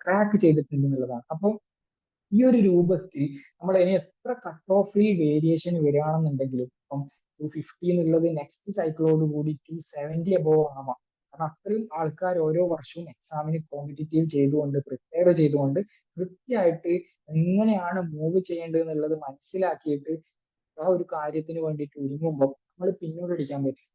ക്രാക്ക് ചെയ്തിട്ടുണ്ട് എന്നുള്ളതാണ്. അപ്പോൾ ഈ ഒരു രൂപത്തിൽ നമ്മൾ ഇനി എത്ര കട്ട് ഓഫിൽ വേരിയേഷൻ വരികയാണെന്നുണ്ടെങ്കിലും ഇപ്പം 250 എന്നുള്ളത് നെക്സ്റ്റ് സൈക്കിളോട് കൂടി 270 അബോവ് ആവാം. കാരണം അത്രയും ആൾക്കാർ ഓരോ വർഷവും എക്സാമിന് കോമ്പറ്റീറ്റീവ് ചെയ്തുകൊണ്ട് പ്രിപ്പയർ ചെയ്തുകൊണ്ട് കൃത്യമായിട്ട് എങ്ങനെയാണ് മൂവ് ചെയ്യേണ്ടത് എന്നുള്ളത് മനസ്സിലാക്കിയിട്ട് ആ ഒരു കാര്യത്തിന് വേണ്ടിയിട്ട് ഒരുങ്ങുമ്പോൾ നമ്മൾ പിന്നോട്ടടിക്കാൻ പറ്റില്ല.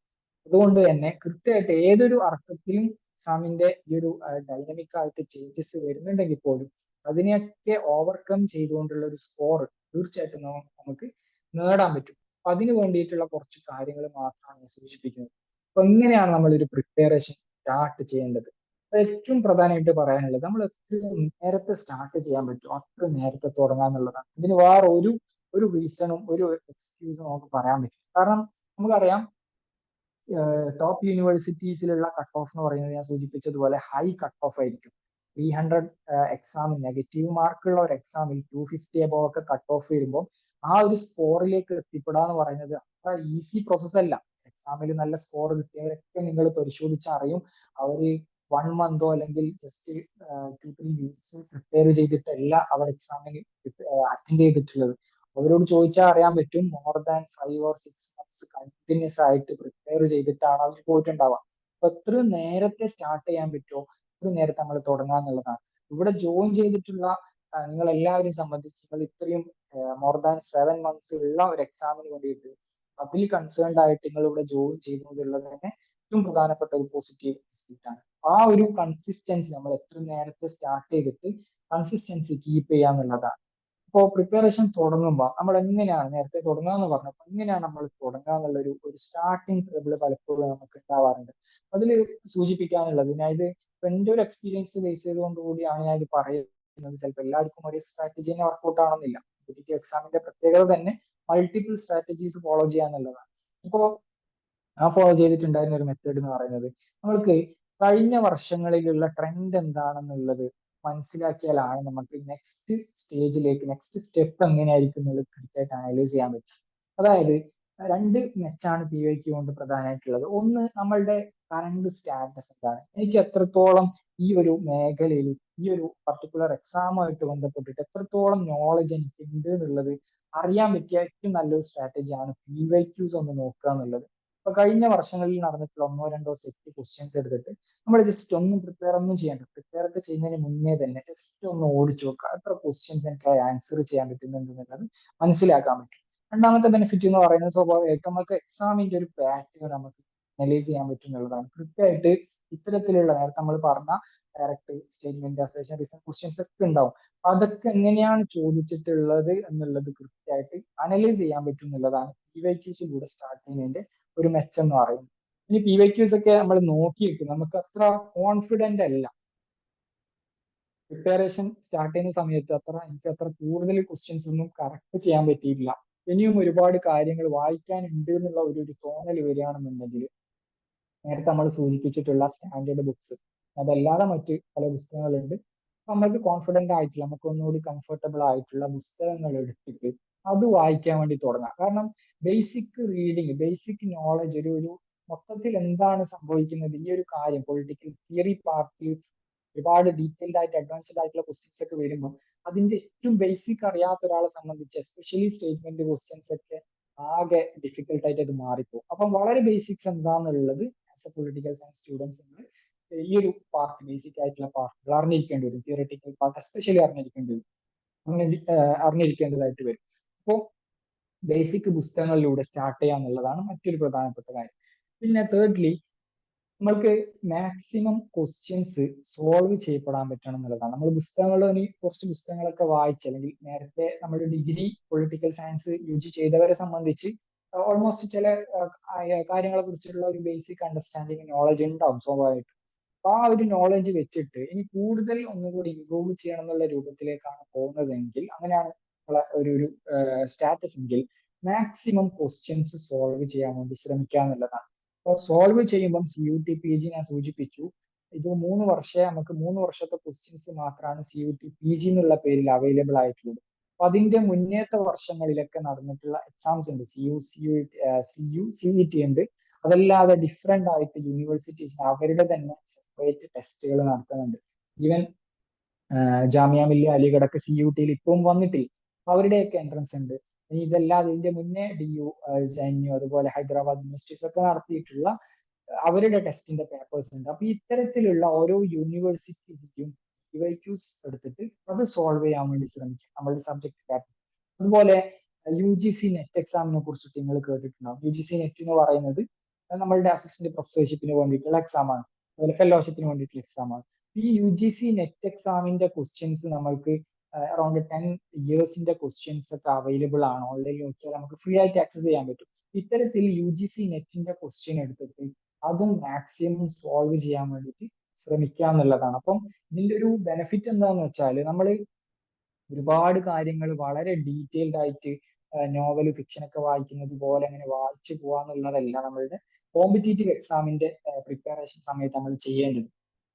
അതുകൊണ്ട് തന്നെ കൃത്യമായിട്ട് ഏതൊരു അർത്ഥത്തിലും എക്സാമിന്റെ ഈ ഒരു ഡൈനമിക് ആയിട്ട് ചേഞ്ചസ് വരുന്നുണ്ടെങ്കിൽ പോലും അതിനെയൊക്കെ ഓവർകം ചെയ്തുകൊണ്ടുള്ള ഒരു സ്കോർ തീർച്ചയായിട്ടും നമുക്ക് നേടാൻ പറ്റും. അപ്പൊ അതിന് വേണ്ടിയിട്ടുള്ള കുറച്ച് കാര്യങ്ങൾ മാത്രമാണ് ഞാൻ സൂചിപ്പിക്കുന്നത്. അപ്പൊ എങ്ങനെയാണ് നമ്മൾ ഒരു പ്രിപ്പറേഷൻ സ്റ്റാർട്ട് ചെയ്യേണ്ടത്? ഏറ്റവും പ്രധാനമായിട്ട് പറയാനുള്ളത്, നമ്മൾ എത്ര നേരത്തെ സ്റ്റാർട്ട് ചെയ്യാൻ പറ്റും അത്ര നേരത്തെ തുടങ്ങാന്നുള്ളതാണ്. ഇതിന് വേറെ ഒരു റീസണും ഒരു എക്സ്ക്യൂസും നമുക്ക് പറയാൻ പറ്റില്ല. കാരണം നമുക്കറിയാം ടോപ്പ് യൂണിവേഴ്സിറ്റീസിലുള്ള കട്ട് ഓഫ് എന്ന് പറയുന്നത് ഞാൻ സൂചിപ്പിച്ചതുപോലെ ഹൈ കട്ട് ഓഫ് ആയിരിക്കും. 300 എക്സാമിൽ നെഗറ്റീവ് മാർക്കുള്ള ഒരു എക്സാമിൽ 250 എബോവ് ഒക്കെ കട്ട് ഓഫ് വരുമ്പോൾ ആ ഒരു സ്കോറിലേക്ക് എത്തിപ്പെടുക എന്ന് പറയുന്നത് അത്ര ഈസി പ്രോസസ് അല്ല. എക്സാമിൽ നല്ല സ്കോർ കിട്ടിയവരൊക്കെ നിങ്ങൾ പരിശോധിച്ച് അറിയും. അവര് 1 മന്തോ അല്ലെങ്കിൽ ജസ്റ്റ് 2-3 വീക്സ് പ്രിപ്പയർ ചെയ്തിട്ടല്ല അവർ എക്സാമിന് അറ്റൻഡ് ചെയ്തിട്ടുള്ളത്. അവരോട് ചോദിച്ചാൽ അറിയാൻ പറ്റും more than 5 or 6 months continuous ആയിട്ട് പ്രിപ്പയർ ചെയ്തിട്ടാണ് അവർ പോയിട്ടുണ്ടാവുക. അപ്പൊ എത്ര നേരത്തെ സ്റ്റാർട്ട് ചെയ്യാൻ പറ്റുമോ അത്ര നേരത്തെ നമ്മൾ തുടങ്ങാന്നുള്ളതാണ്. ഇവിടെ ജോയിൻ ചെയ്തിട്ടുള്ള നിങ്ങൾ എല്ലാവരെയും സംബന്ധിച്ച് നിങ്ങൾ ഇത്രയും മോർ ദാൻ 7 months ഉള്ള ഒരു എക്സാമിന് വേണ്ടിയിട്ട് അതിൽ കൺസേൺഡ് ആയിട്ട് നിങ്ങൾ ഇവിടെ ജോയിൻ ചെയ്യുന്നതുള്ളത് തന്നെ ഏറ്റവും പ്രധാനപ്പെട്ട ഒരു പോസിറ്റീവ് ആസ്പെക്ട് ആണ്. ആ ഒരു കൺസിസ്റ്റൻസി നമ്മൾ എത്ര നേരത്തെ സ്റ്റാർട്ട് ചെയ്തിട്ട് കൺസിസ്റ്റൻസി കീപ്പ് ചെയ്യാന്നുള്ളതാണ്. ഇപ്പോൾ പ്രിപ്പറേഷൻ തുടങ്ങുമ്പോൾ നമ്മൾ എങ്ങനെയാണ് നേരത്തെ തുടങ്ങാന്ന് പറഞ്ഞപ്പോൾ എങ്ങനെയാണ് നമ്മൾ തുടങ്ങുക എന്നുള്ള ഒരു സ്റ്റാർട്ടിങ് ട്രബിൾ പലപ്പോഴും നമുക്ക് ഉണ്ടാവാറുണ്ട്. അതിൽ സൂചിപ്പിക്കാനുള്ളത് ഞാൻ ഇത് എന്റെ ഒരു എക്സ്പീരിയൻസ് ബേസ് ചെയ്തുകൊണ്ട് കൂടിയാണ് ഞാൻ ഇത് പറയുന്നത്. ചിലപ്പോൾ എല്ലാവർക്കും ഒരേ സ്ട്രാറ്റജി തന്നെ വർക്കൗട്ട് ആവണമെന്നില്ല. എക്സാമിന്റെ പ്രത്യേകത തന്നെ മൾട്ടിപ്പിൾ സ്ട്രാറ്റജീസ് ഫോളോ ചെയ്യാന്നുള്ളതാണ്. ഇപ്പോൾ ഞാൻ ഫോളോ ചെയ്തിട്ടുണ്ടായിരുന്ന ഒരു മെത്തേഡ് എന്ന് പറയുന്നത് നമ്മൾക്ക് കഴിഞ്ഞ വർഷങ്ങളിലുള്ള ട്രെൻഡ് എന്താണെന്നുള്ളത് മനസ്സിലാക്കിയാലാണ് നമുക്ക് നെക്സ്റ്റ് സ്റ്റേജിലേക്ക് നെക്സ്റ്റ് സ്റ്റെപ്പ് എങ്ങനെയായിരിക്കും എന്നുള്ളത് കൃത്യമായിട്ട് അനലൈസ് ചെയ്യാൻ പറ്റും. അതായത് രണ്ട് മെച്ചാണ് PYQ കൊണ്ട് പ്രധാനമായിട്ടുള്ളത്. ഒന്ന് നമ്മളുടെ കറണ്ട് സ്റ്റാറ്റസ് എന്താണ്, എനിക്ക് എത്രത്തോളം ഈ ഒരു മേഖലയിൽ ഈ ഒരു പർട്ടിക്കുലർ എക്സാമുമായിട്ട് ബന്ധപ്പെട്ടിട്ട് എത്രത്തോളം നോളജ് എനിക്ക് ഉണ്ട് എന്നുള്ളത് അറിയാൻ പറ്റിയ ഏറ്റവും നല്ലൊരു സ്ട്രാറ്റജിയാണ് PYQs ഒന്ന് നോക്കുക എന്നുള്ളത്. ഇപ്പൊ കഴിഞ്ഞ വർഷങ്ങളിൽ നടന്നിട്ടുള്ള ഒന്നോ രണ്ടോ സെറ്റ് ക്വസ്റ്റ്യൻസ് എടുത്തിട്ട് നമ്മൾ ജസ്റ്റ് ഒന്നും പ്രിപ്പയർ ഒന്നും ചെയ്യണ്ട, പ്രിപ്പയർ ഒക്കെ ചെയ്യുന്നതിന് മുന്നേ തന്നെ ജസ്റ്റ് ഒന്ന് ഓടിച്ചു നോക്കുക എത്ര ക്വസ്റ്റ്യൻസ് എനിക്ക് ആൻസർ ചെയ്യാൻ പറ്റുന്നുണ്ട് എന്നുള്ളത് മനസ്സിലാക്കാൻ പറ്റും. രണ്ടാമത്തെ ബെനിഫിറ്റ് എന്ന് പറയുന്നത് സ്വാഭാവികമായിട്ടും നമുക്ക് എക്സാമിന്റെ ഒരു പാറ്റേൺ നമുക്ക് അനലൈസ് ചെയ്യാൻ പറ്റും എന്നുള്ളതാണ്. കൃത്യമായിട്ട് ഇത്തരത്തിലുള്ള നേരത്തെ നമ്മൾ പറഞ്ഞ direct statement assertion reason questions ഒക്കെ ഉണ്ടാവും. അതൊക്കെ എങ്ങനെയാണ് ചോദിച്ചിട്ടുള്ളത് എന്നുള്ളത് കൃത്യമായിട്ട് അനലൈസ് ചെയ്യാൻ പറ്റും എന്നുള്ളതാണ് PYQസിലൂടെ സ്റ്റാർട്ട് ചെയ്യുന്നതിന്റെ ഒരു മെച്ചം എന്ന് പറയുന്നത്. ഇനി PYQs ഒക്കെ നമ്മൾ നോക്കിയിട്ട് നമുക്ക് അത്ര കോൺഫിഡന്റ് അല്ല, പ്രിപ്പറേഷൻ സ്റ്റാർട്ട് ചെയ്യുന്ന സമയത്ത് എനിക്ക് അത്ര കൂടുതൽ ക്വസ്റ്റ്യൻസ് ഒന്നും കറക്റ്റ് ചെയ്യാൻ പറ്റിയിട്ടില്ല, ഇനിയും ഒരുപാട് കാര്യങ്ങൾ വായിക്കാനുണ്ട് എന്നുള്ള ഒരു തോന്നൽ വരികയാണെന്നുണ്ടെങ്കിൽ നേരത്തെ നമ്മൾ സൂചിപ്പിച്ചിട്ടുള്ള സ്റ്റാൻഡേർഡ് ബുക്സ് അതല്ലാതെ മറ്റ് പല പുസ്തകങ്ങളുണ്ട്. നമുക്ക് കോൺഫിഡന്റ് ആയിട്ടുള്ള നമുക്ക് ഒന്നുകൂടി കംഫർട്ടബിൾ ആയിട്ടുള്ള പുസ്തകങ്ങൾ എടുത്തിട്ട് അത് വായിക്കാൻ വേണ്ടി തുടങ്ങാം. കാരണം ബേസിക് റീഡിങ് ബേസിക് നോളജ് ഒരു മൊത്തത്തിൽ എന്താണ് സംഭവിക്കുന്നത് ഈ ഒരു കാര്യം പൊളിറ്റിക്കൽ തിയറി പാർട്ടിൽ ഒരുപാട് ഡീറ്റെയിൽഡ് ആയിട്ട് അഡ്വാൻസ്ഡ് ആയിട്ടുള്ള ക്വസ്റ്റ്യൻസ് ഒക്കെ വരുമ്പോൾ അതിന്റെ ഏറ്റവും ബേസിക് അറിയാത്ത ഒരാളെ സംബന്ധിച്ച് എസ്പെഷ്യലി സ്റ്റേറ്റ്മെന്റ് ക്വസ്റ്റ്യൻസ് ഒക്കെ ആകെ ഡിഫിക്കൽട്ട് ആയിട്ട് അത് മാറിപ്പോകും. അപ്പം വളരെ ബേസിക്സ് എന്താണെന്നുള്ളത് as A political science students ഈ ഒരു പാർട്ട് ബേസിക് ആയിട്ടുള്ള പാർട്ടുകൾ അറിഞ്ഞിരിക്കേണ്ടി വരും. തിയററ്റിക്കൽ പാർട്ട് എസ്പെഷ്യലി അറിഞ്ഞിരിക്കേണ്ടി വരും, അങ്ങനെ അറിഞ്ഞിരിക്കേണ്ടതായിട്ട് വരും. അപ്പോൾ ബേസിക് പുസ്തകങ്ങളിലൂടെ സ്റ്റാർട്ട് ചെയ്യാന്നുള്ളതാണ് മറ്റൊരു പ്രധാനപ്പെട്ട കാര്യം. പിന്നെ തേർഡ്ലി നമ്മൾക്ക് മാക്സിമം ക്വസ്റ്റ്യൻസ് സോൾവ് ചെയ്യപ്പെടാൻ പറ്റണം എന്നുള്ളതാണ്. നമ്മൾ പുസ്തകങ്ങൾ കുറച്ച് പുസ്തകങ്ങളൊക്കെ വായിച്ച് അല്ലെങ്കിൽ നേരത്തെ നമ്മുടെ ഡിഗ്രി പൊളിറ്റിക്കൽ സയൻസ് UG ചെയ്തവരെ സംബന്ധിച്ച് ഓൾമോസ്റ്റ് ചില കാര്യങ്ങളെ കുറിച്ചുള്ള ഒരു ബേസിക് അണ്ടർസ്റ്റാൻഡിങ് നോളജ് ഉണ്ടാവും സ്വാഭാവികമായിട്ടും. അപ്പൊ ആ ഒരു നോളജ് വെച്ചിട്ട് ഇനി കൂടുതൽ ഒന്നുകൂടി ഇംപ്രൂവ് ചെയ്യണം എന്നുള്ള രൂപത്തിലേക്കാണ് പോകുന്നതെങ്കിൽ അങ്ങനെയാണ് ഒരു സ്റ്റാറ്റസ് എങ്കിൽ മാക്സിമം ക്വസ്റ്റ്യൻസ് സോൾവ് ചെയ്യാൻ വേണ്ടി ശ്രമിക്കുക എന്നുള്ളതാണ്. അപ്പോൾ സോൾവ് ചെയ്യുമ്പം CUT PG ഞാൻ സൂചിപ്പിച്ചു, ഇത് 3 വർഷം നമുക്ക് 3 വർഷത്തെ ക്വസ്റ്റ്യൻസ് മാത്രമാണ് CUT PG എന്നുള്ള പേരിൽ അവൈലബിൾ ആയിട്ടുള്ളത്. അപ്പൊ അതിന്റെ മുന്നേത്തെ വർഷങ്ങളിലൊക്കെ നടന്നിട്ടുള്ള എക്സാംസ് ഉണ്ട്, CUCET ഉണ്ട്. അതല്ലാതെ ഡിഫറെന്റ് ആയിട്ട് യൂണിവേഴ്സിറ്റീസ് അവരുടെ തന്നെ സെപ്പറേറ്റ് ടെസ്റ്റുകൾ നടത്തുന്നുണ്ട്. ഈവൻ ജാമിയ മില്ലിയ അലിഗഡൊക്കെ CUTയിൽ ഇപ്പം വന്നിട്ടില്ല, അവരുടെയൊക്കെ എൻട്രൻസ് ഉണ്ട്. ഇനി ഇതല്ലാതെ ഇതിന്റെ മുന്നേ DU, JNU അതുപോലെ ഹൈദരാബാദ് യൂണിവേഴ്സിറ്റീസ് ഒക്കെ നടത്തിയിട്ടുള്ള അവരുടെ ടെസ്റ്റിന്റെ പേപ്പേഴ്സ് ഉണ്ട്. അപ്പൊ ഇത്തരത്തിലുള്ള ഓരോ യൂണിവേഴ്സിറ്റീസിലും PYQs എടുത്തിട്ട് അത് സോൾവ് ചെയ്യാൻ വേണ്ടി ശ്രമിക്കും നമ്മളുടെ സബ്ജക്ട് പേപ്പർ. അതുപോലെ UGC നെറ്റ് എക്സാമിനെ കുറിച്ചിട്ട് നിങ്ങൾ കേട്ടിട്ടുണ്ടാവും. UGC നെറ്റ് എന്ന് പറയുന്നത് നമ്മളുടെ അസിസ്റ്റന്റ് പ്രൊഫസർഷിപ്പിന് വേണ്ടിയിട്ടുള്ള എക്സാമാണ്, അതുപോലെ ഫെലോഷിപ്പിന് വേണ്ടിയിട്ടുള്ള എക്സാമാണ്. ഈ UGC നെറ്റ് എക്സാമിന്റെ ക്വസ്റ്റ്യൻസ് നമ്മൾക്ക് അറൌണ്ട് 10 ഇയേഴ്സിന്റെ ക്വസ്റ്റ്യൻസ് ഒക്കെ അവൈലബിൾ ആണ്, ഓൺലൈനിൽ നോക്കിയാൽ നമുക്ക് ഫ്രീ ആയിട്ട് ആക്സസ് ചെയ്യാൻ പറ്റും. ഇത്തരത്തിൽ UGC നെറ്റിന്റെ ക്വസ്റ്റ്യൻ എടുത്തിട്ട് അതും മാക്സിമം സോൾവ് ചെയ്യാൻ വേണ്ടിയിട്ട് ശ്രമിക്കുക എന്നുള്ളതാണ്. അപ്പം ഇതിന്റെ ഒരു ബെനിഫിറ്റ് എന്താന്ന് വെച്ചാൽ നമ്മൾ ഒരുപാട് കാര്യങ്ങൾ വളരെ ഡീറ്റെയിൽഡ് ആയിട്ട് നോവൽ ഫിക്ഷൻ ഒക്കെ വായിക്കുന്നത് പോലെ അങ്ങനെ വായിച്ചു പോവാന്നുള്ളതല്ല നമ്മളുടെ കോമ്പറ്റേറ്റീവ് എക്സാമിന്റെ പ്രിപ്പറേഷൻ സമയത്ത് നമ്മൾ ചെയ്യേണ്ടത്.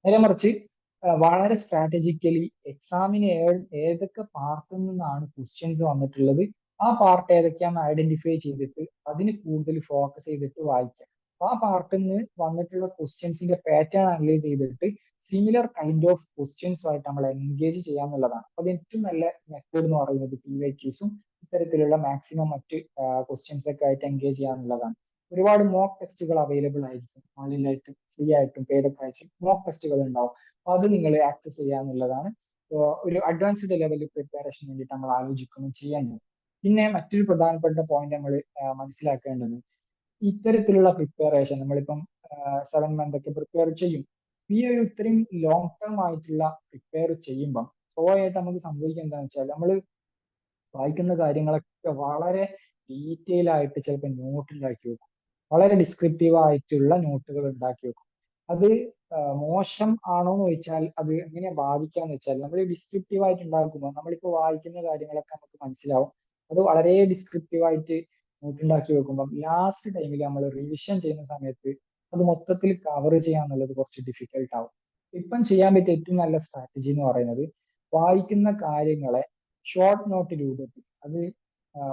നേരെ മറിച്ച് വളരെ സ്ട്രാറ്റജിക്കലി എക്സാമിന് ഏതൊക്കെ പാർട്ടിൽ നിന്നാണ് ക്വസ്റ്റ്യൻസ് വന്നിട്ടുള്ളത് ആ പാർട്ട് ഏതൊക്കെയാണെന്ന് ഐഡന്റിഫൈ ചെയ്തിട്ട് അതിന് കൂടുതൽ ഫോക്കസ് ചെയ്തിട്ട് വായിക്കാം. ആ പാർട്ടിൽ നിന്ന് വന്നിട്ടുള്ള ക്വസ്റ്റ്യൻസിന്റെ പാറ്റേൺ അനലൈസ് ചെയ്തിട്ട് സിമിലർ കൈൻഡ് ഓഫ് ക്വസ്റ്റ്യൻസുമായിട്ട് നമ്മൾ എൻഗേജ് ചെയ്യാന്നുള്ളതാണ്. അത് ഏറ്റവും നല്ല മെത്തേഡ് എന്ന് പറയുന്നത് PYQസും ഇത്തരത്തിലുള്ള മാക്സിമം മറ്റ് ക്വസ്റ്റ്യൻസ് ഒക്കെ ആയിട്ട് എൻഗേജ് ചെയ്യാന്നുള്ളതാണ്. ഒരുപാട് മോക്ക് ടെസ്റ്റുകൾ അവൈലബിൾ ആയിരിക്കും ഓൺലൈനായിട്ട്, ഫ്രീ ആയിട്ടും പെയ്ഡ് ഒക്കെ ആയിട്ടും മോക്ക് ടെസ്റ്റുകൾ ഉണ്ടാവും. അപ്പൊ അത് നിങ്ങൾ ആക്സസ് ചെയ്യാന്നുള്ളതാണ് ഒരു അഡ്വാൻസ്ഡ് ലെവലിൽ പ്രിപ്പറേഷന് വേണ്ടിയിട്ട് നമ്മൾ ആലോചിക്കുകയും ചെയ്യേണ്ടത്. പിന്നെ മറ്റൊരു പ്രധാനപ്പെട്ട പോയിന്റ് നമ്മൾ മനസ്സിലാക്കേണ്ടത് ഇത്തരത്തിലുള്ള പ്രിപ്പറേഷൻ നമ്മളിപ്പം 7 മന്ത് ഒക്കെ പ്രിപ്പയർ ചെയ്യും. ഈ ഒരു ഇത്രയും ലോങ് ടേം ആയിട്ടുള്ള പ്രിപ്പയർ ചെയ്യുമ്പം സ്വാഭാവികമായിട്ട് നമുക്ക് സംഭവിക്കുക എന്താണെന്ന് വെച്ചാൽ നമ്മൾ വായിക്കുന്ന കാര്യങ്ങളൊക്കെ വളരെ ഡീറ്റെയിൽ ആയിട്ട് ചിലപ്പോൾ നോട്ട് ഉണ്ടാക്കി വെക്കും. വളരെ ഡിസ്ക്രിപ്റ്റീവ് ആയിട്ടുള്ള നോട്ടുകൾ ഉണ്ടാക്കി വെക്കും. അത് മോശം ആണോ എന്ന് ചോദിച്ചാൽ അത് എങ്ങനെ ബാധിക്കാന്ന് വെച്ചാൽ നമ്മൾ ഡിസ്ക്രിപ്റ്റീവ് ആയിട്ട് ഉണ്ടാക്കുമ്പോൾ നമ്മളിപ്പോൾ വായിക്കുന്ന കാര്യങ്ങളൊക്കെ നമുക്ക് മനസ്സിലാവും. അത് വളരെ ഡിസ്ക്രിപ്റ്റീവ് ആയിട്ട് നോട്ട് ഉണ്ടാക്കി വെക്കുമ്പോൾ ലാസ്റ്റ് ടൈമിൽ നമ്മൾ റിവിഷൻ ചെയ്യുന്ന സമയത്ത് അത് മൊത്തത്തിൽ കവർ ചെയ്യാന്നുള്ളത് കുറച്ച് ഡിഫിക്കൽട്ട് ആവും. ഇപ്പം ചെയ്യാൻ പറ്റിയ ഏറ്റവും നല്ല സ്ട്രാറ്റജി എന്ന് പറയുന്നത് വായിക്കുന്ന കാര്യങ്ങളെ ഷോർട്ട് നോട്ട് രൂപത്തിൽ അത്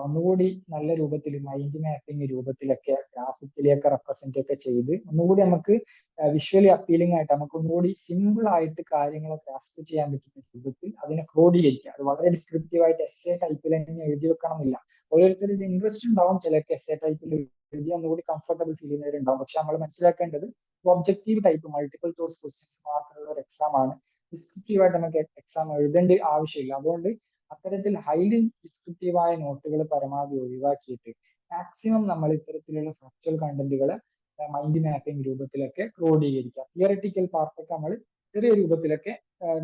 ഒന്നുകൂടി നല്ല രൂപത്തിൽ മൈൻഡ് മാപ്പിംഗ് രൂപത്തിലൊക്കെ ഗ്രാഫിക്കലിയൊക്കെ റെപ്രസെന്റ് ഒക്കെ ചെയ്ത് ഒന്നുകൂടി നമുക്ക് വിഷ്വലി അപ്പീലിംഗ് ആയിട്ട് നമുക്ക് ഒന്നുകൂടി സിമ്പിൾ ആയിട്ട് കാര്യങ്ങളെ ഗ്രാസ്പ് ചെയ്യാൻ പറ്റുന്ന രൂപത്തിൽ അതിനെ ക്രോഡീകരിക്കുക. അത് വളരെ ഡിസ്ക്രിപ്റ്റീവ് ആയിട്ട് എസ്എ ടൈപ്പിൽ തന്നെ എഴുതി വെക്കണം എന്നില്ല. ഓരോരുത്തരുടെ ഇൻട്രസ്റ്റ് ഉണ്ടാവും. ചിലർക്ക് എസ്എ ടൈപ്പിൽ എഴുതി ഒന്നുകൂടി കംഫർട്ടബിൾ ഫീൽ ചെയ്യുന്നവരുണ്ടാവും. പക്ഷെ നമ്മൾ മനസ്സിലാക്കേണ്ടത് objective type multiple choice questions മാർക്കുള്ള ഒരു എക്സാം ആണ്. ഡിസ്ക്രിപ്റ്റീവ് ആയിട്ട് നമുക്ക് എക്സാം എഴുതേണ്ട ആവശ്യമില്ല. അതുകൊണ്ട് അത്തരത്തിൽ ഹൈലി ഡിസ്ക്രിപ്റ്റീവ് ആയ നോട്ടുകൾ പരമാവധി ഒഴിവാക്കിയിട്ട് മാക്സിമം നമ്മൾ ഇത്തരത്തിലുള്ള ഫാക്ച്വൽ കണ്ടന്റുകളെ മൈൻഡ് മാപ്പിംഗ് രൂപത്തിലൊക്കെ ക്രോഡീകരിക്കുക. തിയററ്റിക്കൽ പാർട്ടൊക്കെ നമ്മൾ ചെറിയ രൂപത്തിലൊക്കെ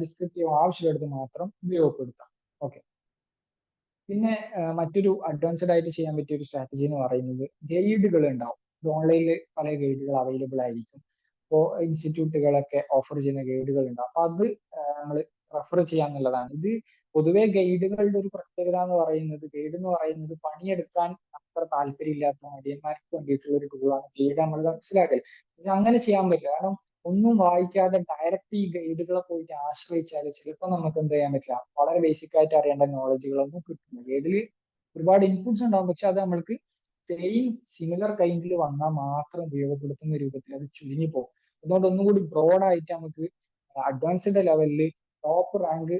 ഡിസ്ക്രിപ്റ്റീവ് ആവശ്യമെടുത്ത് മാത്രം ഉപയോഗപ്പെടുത്താം. ഓക്കെ. പിന്നെ മറ്റൊരു അഡ്വാൻസ്ഡ് ആയിട്ട് ചെയ്യാൻ പറ്റിയ ഒരു സ്ട്രാറ്റജി എന്ന് പറയുന്നത് ഗൈഡുകൾ ഉണ്ടാവും. ഓൺലൈനിൽ പല ഗൈഡുകൾ അവൈലബിൾ ആയിരിക്കും. ഇപ്പോൾ ഇൻസ്റ്റിറ്റ്യൂട്ടുകളൊക്കെ ഓഫർ ചെയ്യുന്ന ഗൈഡുകൾ ഉണ്ടാവും. അപ്പൊ അത് നമ്മൾ റെഫർ ചെയ്യാന്നുള്ളതാണ്. ഇത് പൊതുവെ ഗൈഡുകളുടെ ഒരു പ്രത്യേകത എന്ന് പറയുന്നത് ഗൈഡ് എന്ന് പറയുന്നത് പണിയെടുക്കാൻ അത്ര താല്പര്യമില്ലാത്ത മടിയന്മാർക്ക് വേണ്ടിയിട്ടുള്ള ഒരു ടൂളാണ് ഗൈഡ് നമ്മൾ മനസ്സിലാക്കൽ. ഇത് അങ്ങനെ ചെയ്യാൻ പറ്റില്ല. കാരണം ഒന്നും വായിക്കാതെ ഡയറക്റ്റ് ഈ ഗൈഡുകളെ പോയിട്ട് ആശ്രയിച്ചാൽ ചിലപ്പോൾ നമുക്ക് എന്ത് ചെയ്യാൻ പറ്റില്ല, വളരെ ബേസിക് ആയിട്ട് അറിയേണ്ട നോളജുകളൊന്നും കിട്ടില്ല. ഗൈഡിൽ ഒരുപാട് ഇൻപുട്സ് ഉണ്ടാവും, പക്ഷെ അത് നമ്മൾക്ക് സെയിം സിമിലർ കൈൻഡിൽ വന്നാൽ മാത്രം ഉപയോഗപ്പെടുത്തുന്ന രൂപത്തിൽ അത് ചുരുങ്ങി പോകും. അതുകൊണ്ട് ഒന്നുകൂടി ബ്രോഡായിട്ട് നമുക്ക് അഡ്വാൻസ്ഡ് ലെവലിൽ ടോപ്പ് റാങ്ക്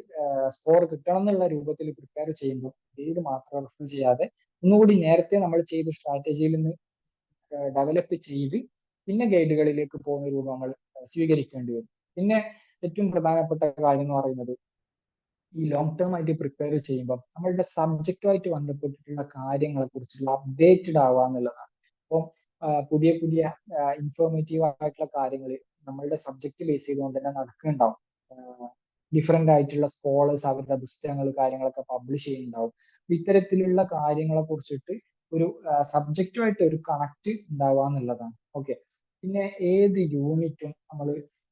സ്കോർ കിട്ടണം എന്നുള്ള രൂപത്തിൽ പ്രിപ്പയർ ചെയ്യുമ്പോൾ ഗൈഡ് മാത്രം റെഫർ ചെയ്യാതെ ഒന്നുകൂടി നേരത്തെ നമ്മൾ ചെയ്ത സ്ട്രാറ്റജിയിൽ നിന്ന് ഡെവലപ്പ് ചെയ്ത് പിന്നെ ഗൈഡുകളിലേക്ക് പോകുന്ന രൂപം നമ്മൾ സ്വീകരിക്കേണ്ടി വരും. പിന്നെ ഏറ്റവും പ്രധാനപ്പെട്ട കാര്യം എന്ന് പറയുന്നത് ഈ ലോങ് ടേം ആയിട്ട് പ്രിപ്പയർ ചെയ്യുമ്പോൾ നമ്മളുടെ സബ്ജക്റ്റുമായിട്ട് ബന്ധപ്പെട്ടിട്ടുള്ള കാര്യങ്ങളെ കുറിച്ചുള്ള അപ്ഡേറ്റഡ് ആവുക എന്നുള്ളതാണ്. അപ്പം പുതിയ പുതിയ ഇൻഫോർമേറ്റീവ് ആയിട്ടുള്ള കാര്യങ്ങൾ നമ്മളുടെ സബ്ജക്ട് ബേസ് ചെയ്തുകൊണ്ട് തന്നെ നടക്കുന്നുണ്ടാവും. ഡിഫറെന്റ് ആയിട്ടുള്ള സ്കോളേഴ്സ് അവരുടെ പുസ്തകങ്ങൾ കാര്യങ്ങളൊക്കെ പബ്ലിഷ് ചെയ്യുന്നുണ്ടാവും. ഇത്തരത്തിലുള്ള കാര്യങ്ങളെ കുറിച്ചിട്ട് ഒരു സബ്ജക്റ്റുമായിട്ട് ഒരു കണക്ട് ഉണ്ടാവുക എന്നുള്ളതാണ്. ഓക്കെ. പിന്നെ ഏത് യൂണിറ്റും നമ്മൾ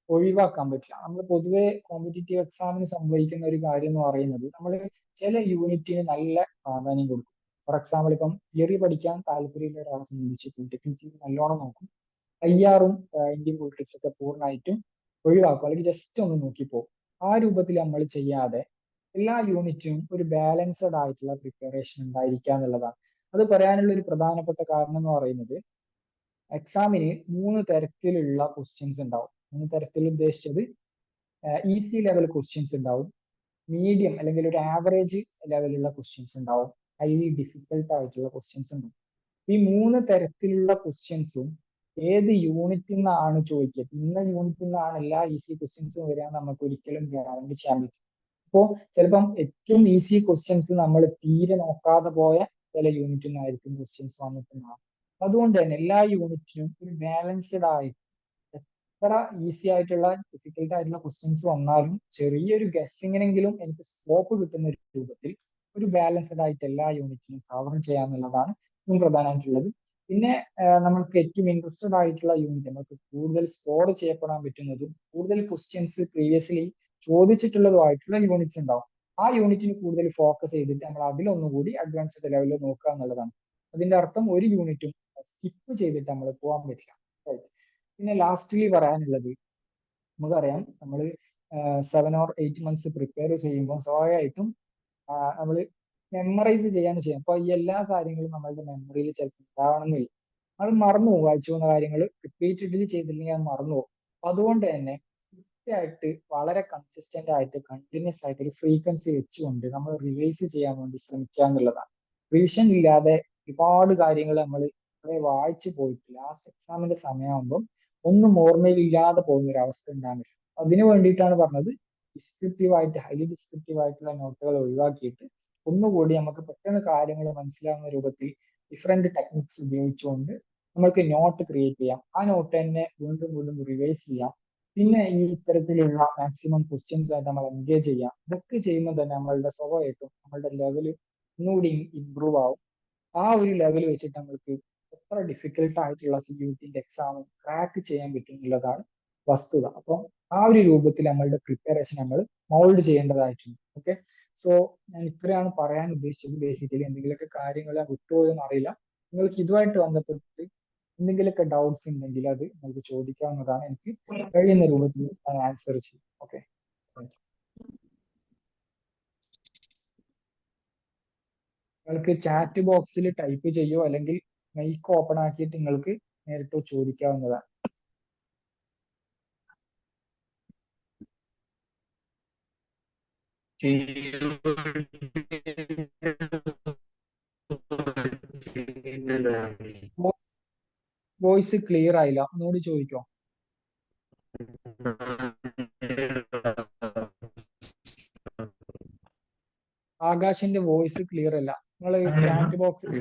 ഒഴിവാക്കാൻ പറ്റില്ല. നമ്മൾ പൊതുവെ കോമ്പറ്റേറ്റീവ് എക്സാമിന് സംഭവിക്കുന്ന ഒരു കാര്യം എന്ന് പറയുന്നത് നമ്മൾ ചില യൂണിറ്റിന് നല്ല പ്രാധാന്യം കൊടുക്കും. ഫോർ എക്സാമ്പിൾ ഇപ്പം തിയറി പഠിക്കാൻ താല്പര്യമുള്ള ഒരാളെ സംബന്ധിച്ച് പൊളിറ്റിക്സ് നല്ലോണം നോക്കും. IR-ഉം ഇന്ത്യൻ പൊളിറ്റിക്സ് ഒക്കെ പൂർണ്ണമായിട്ടും ഒഴിവാക്കും, അല്ലെങ്കിൽ ജസ്റ്റ് ഒന്ന് നോക്കിപ്പോകും. ആ രൂപത്തിൽ നമ്മൾ ചെയ്യാതെ എല്ലാ യൂണിറ്റിനും ഒരു ബാലൻസ്ഡ് ആയിട്ടുള്ള പ്രിപ്പറേഷൻ ഉണ്ടായിരിക്കുക എന്നുള്ളതാണ്. അത് പറയാനുള്ള ഒരു പ്രധാനപ്പെട്ട കാരണം എന്ന് പറയുന്നത് എക്സാമിന് 3 തരത്തിലുള്ള ക്വസ്റ്റ്യൻസ് ഉണ്ടാവും. 3 തരത്തിൽ ഉദ്ദേശിച്ചത് ഈസി ലെവൽ ക്വസ്റ്റ്യൻസ് ഉണ്ടാവും, മീഡിയം അല്ലെങ്കിൽ ഒരു ആവറേജ് ലെവലുള്ള ക്വസ്റ്റ്യൻസ് ഉണ്ടാവും, ഹൈലി ഡിഫിക്കൽട്ട് ആയിട്ടുള്ള ക്വസ്റ്റ്യൻസ് ഉണ്ടാവും. ഈ 3 തരത്തിലുള്ള ക്വസ്റ്റ്യൻസും ഏത് യൂണിറ്റിൽ നിന്നാണ് ചോദിക്കുക, ഇന്ന യൂണിറ്റിൽ നിന്നാണ് എല്ലാ ഈസി ക്വസ്റ്റ്യൻസും വരിക നമുക്ക് ഒരിക്കലും ഗ്യാരണ്ടി ചെയ്യാൻ പറ്റും. അപ്പോ ചിലപ്പം ഏറ്റവും ഈസി ക്വസ്റ്റ്യൻസ് നമ്മൾ തീരെ നോക്കാതെ പോയ ചില യൂണിറ്റിൽ നിന്നായിരിക്കും ക്വസ്റ്റ്യൻസ് വന്നിട്ടുണ്ടാവും. അതുകൊണ്ട് തന്നെ എല്ലാ യൂണിറ്റിനും ഒരു ബാലൻസ്ഡ് ആയിട്ട് എത്ര ഈസി ആയിട്ടുള്ള ഡിഫിക്കൽട്ട് ആയിട്ടുള്ള ക്വസ്റ്റ്യൻസ് വന്നാലും ചെറിയൊരു ഗസ്സിങ്ങിനെങ്കിലും എനിക്ക് സ്കോപ്പ് കിട്ടുന്ന ഒരു രൂപത്തിൽ ഒരു ബാലൻസ്ഡ് ആയിട്ട് എല്ലാ യൂണിറ്റിനും കവർ ചെയ്യാന്നുള്ളതാണ് ഏറ്റവും പ്രധാനമായിട്ടുള്ളത്. പിന്നെ നമുക്ക് ഏറ്റവും ഇൻട്രസ്റ്റഡ് ആയിട്ടുള്ള യൂണിറ്റ്, നമുക്ക് കൂടുതൽ സ്കോർ ചെയ്യപ്പെടാൻ പറ്റുന്നതും കൂടുതൽ ക്വസ്റ്റ്യൻസ് പ്രീവിയസ്ലി ചോദിച്ചിട്ടുള്ളതുമായിട്ടുള്ള യൂണിറ്റ്സ് ഉണ്ടാവും. ആ യൂണിറ്റിന് കൂടുതൽ ഫോക്കസ് ചെയ്തിട്ട് നമ്മൾ അതിലൊന്നുകൂടി അഡ്വാൻസ്ഡ് ലെവലിൽ നോക്കുക എന്നുള്ളതാണ്. അതിന്റെ അർത്ഥം ഒരു യൂണിറ്റും സ്കിപ്പ് ചെയ്തിട്ട് നമ്മൾ പോകാൻ പറ്റില്ല. പിന്നെ ലാസ്റ്റ്ലി പറയാനുള്ളത്, നമുക്കറിയാം നമ്മൾ 7 or 8 months പ്രിപ്പയർ ചെയ്യുമ്പോൾ സ്വാഭാവികമായിട്ടും നമ്മൾ മെമ്മറൈസ് ചെയ്യാണ് ചെയ്യുന്നത്. അപ്പൊ ഈ എല്ലാ കാര്യങ്ങളും നമ്മളുടെ മെമ്മറിയിൽ ചിലപ്പോൾ ഉണ്ടാവണമെന്നില്ല. അത് മറന്നു പോകും. വായിച്ചു പോകുന്ന കാര്യങ്ങൾ റിപ്പീറ്റഡ്ലി ചെയ്തില്ലെങ്കിൽ അത് മറന്നു പോകും. അതുകൊണ്ട് തന്നെ കൃത്യമായിട്ട് വളരെ കൺസിസ്റ്റന്റ് ആയിട്ട് കണ്ടിന്യൂസ് ആയിട്ട് ഒരു ഫ്രീക്വൻസി വെച്ചുകൊണ്ട് നമ്മൾ റിവൈസ് ചെയ്യാൻ വേണ്ടി ശ്രമിക്കുക എന്നുള്ളതാണ്. റിവിഷൻ ഇല്ലാതെ ഒരുപാട് കാര്യങ്ങൾ നമ്മൾ വായിച്ചു പോയിട്ട് ലാസ്റ്റ് എക്സാമിന്റെ സമയമാകുമ്പോൾ ഒന്നും ഓർമ്മയിൽ ഇല്ലാതെ പോകുന്ന ഒരു അവസ്ഥ ഉണ്ടാകുന്നില്ല. അതിനു വേണ്ടിയിട്ടാണ് പറഞ്ഞത് ഹൈലി ഡിസ്ക്രിപ്റ്റീവ് ആയിട്ടുള്ള നോട്ടുകൾ ഒഴിവാക്കിയിട്ട് ഒന്നുകൂടി നമുക്ക് പെട്ടെന്ന് കാര്യങ്ങൾ മനസ്സിലാവുന്ന രൂപത്തിൽ ഡിഫറെന്റ് ടെക്നിക്സ് ഉപയോഗിച്ചുകൊണ്ട് നമുക്ക് നോട്ട് ക്രിയേറ്റ് ചെയ്യാം. ആ നോട്ട് തന്നെ വീണ്ടും വീണ്ടും റിവൈസ് ചെയ്യാം. പിന്നെ ഈ ഇത്തരത്തിലുള്ള മാക്സിമം ക്വസ്റ്റ്യൻസ് ആയിട്ട് നമ്മൾ എൻഗേജ് ചെയ്യാം. ഇതൊക്കെ ചെയ്യുമ്പോൾ തന്നെ നമ്മളുടെ സ്വഭാവമായിട്ടും നമ്മളുടെ ലെവൽ ഒന്നുകൂടി ഇമ്പ്രൂവ് ആവും. ആ ഒരു ലെവൽ വെച്ചിട്ട് നമ്മൾക്ക് എത്ര ഡിഫിക്കൽട്ട് ആയിട്ടുള്ള CUETന്റെ എക്സാം ക്രാക്ക് ചെയ്യാൻ പറ്റും എന്നുള്ളതാണ് വസ്തുത. അപ്പം ആ ഒരു രൂപത്തിൽ നമ്മളുടെ പ്രിപ്പറേഷൻ നമ്മൾ മോൾഡ് ചെയ്യേണ്ടതായിട്ടുണ്ട്. ഓക്കെ, സോ ഞാൻ ഇത്രയാണ് പറയാൻ ഉദ്ദേശിച്ചത്. ബേസിക്കലി എന്തെങ്കിലുമൊക്കെ കാര്യങ്ങൾ വിട്ടുപോയെന്ന് അറിയില്ല. നിങ്ങൾക്ക് ഇതുമായിട്ട് ബന്ധപ്പെട്ട് എന്തെങ്കിലുമൊക്കെ ഡൗട്ട്സ് ഉണ്ടെങ്കിൽ അത് നമുക്ക് ചോദിക്കാവുന്നതാണ്. എനിക്ക് കഴിയുന്ന രൂപത്തിൽ ഞാൻ ആൻസർ ചെയ്യും. ഓക്കെ, നിങ്ങൾക്ക് ചാറ്റ് ബോക്സിൽ ടൈപ്പ് ചെയ്യോ അല്ലെങ്കിൽ മൈക്ക് ഓപ്പൺ ആക്കിയിട്ട് നിങ്ങൾക്ക് നേരിട്ട് ചോദിക്കാവുന്നതാണ്. വോയിസ് ക്ലിയർ ആയില്ല, ഒന്നുകൂടി ചോദിക്കോ. ആകാശിന്റെ വോയിസ് ക്ലിയർ അല്ല. നിങ്ങൾ ചാറ്റ് ബോക്സിൽ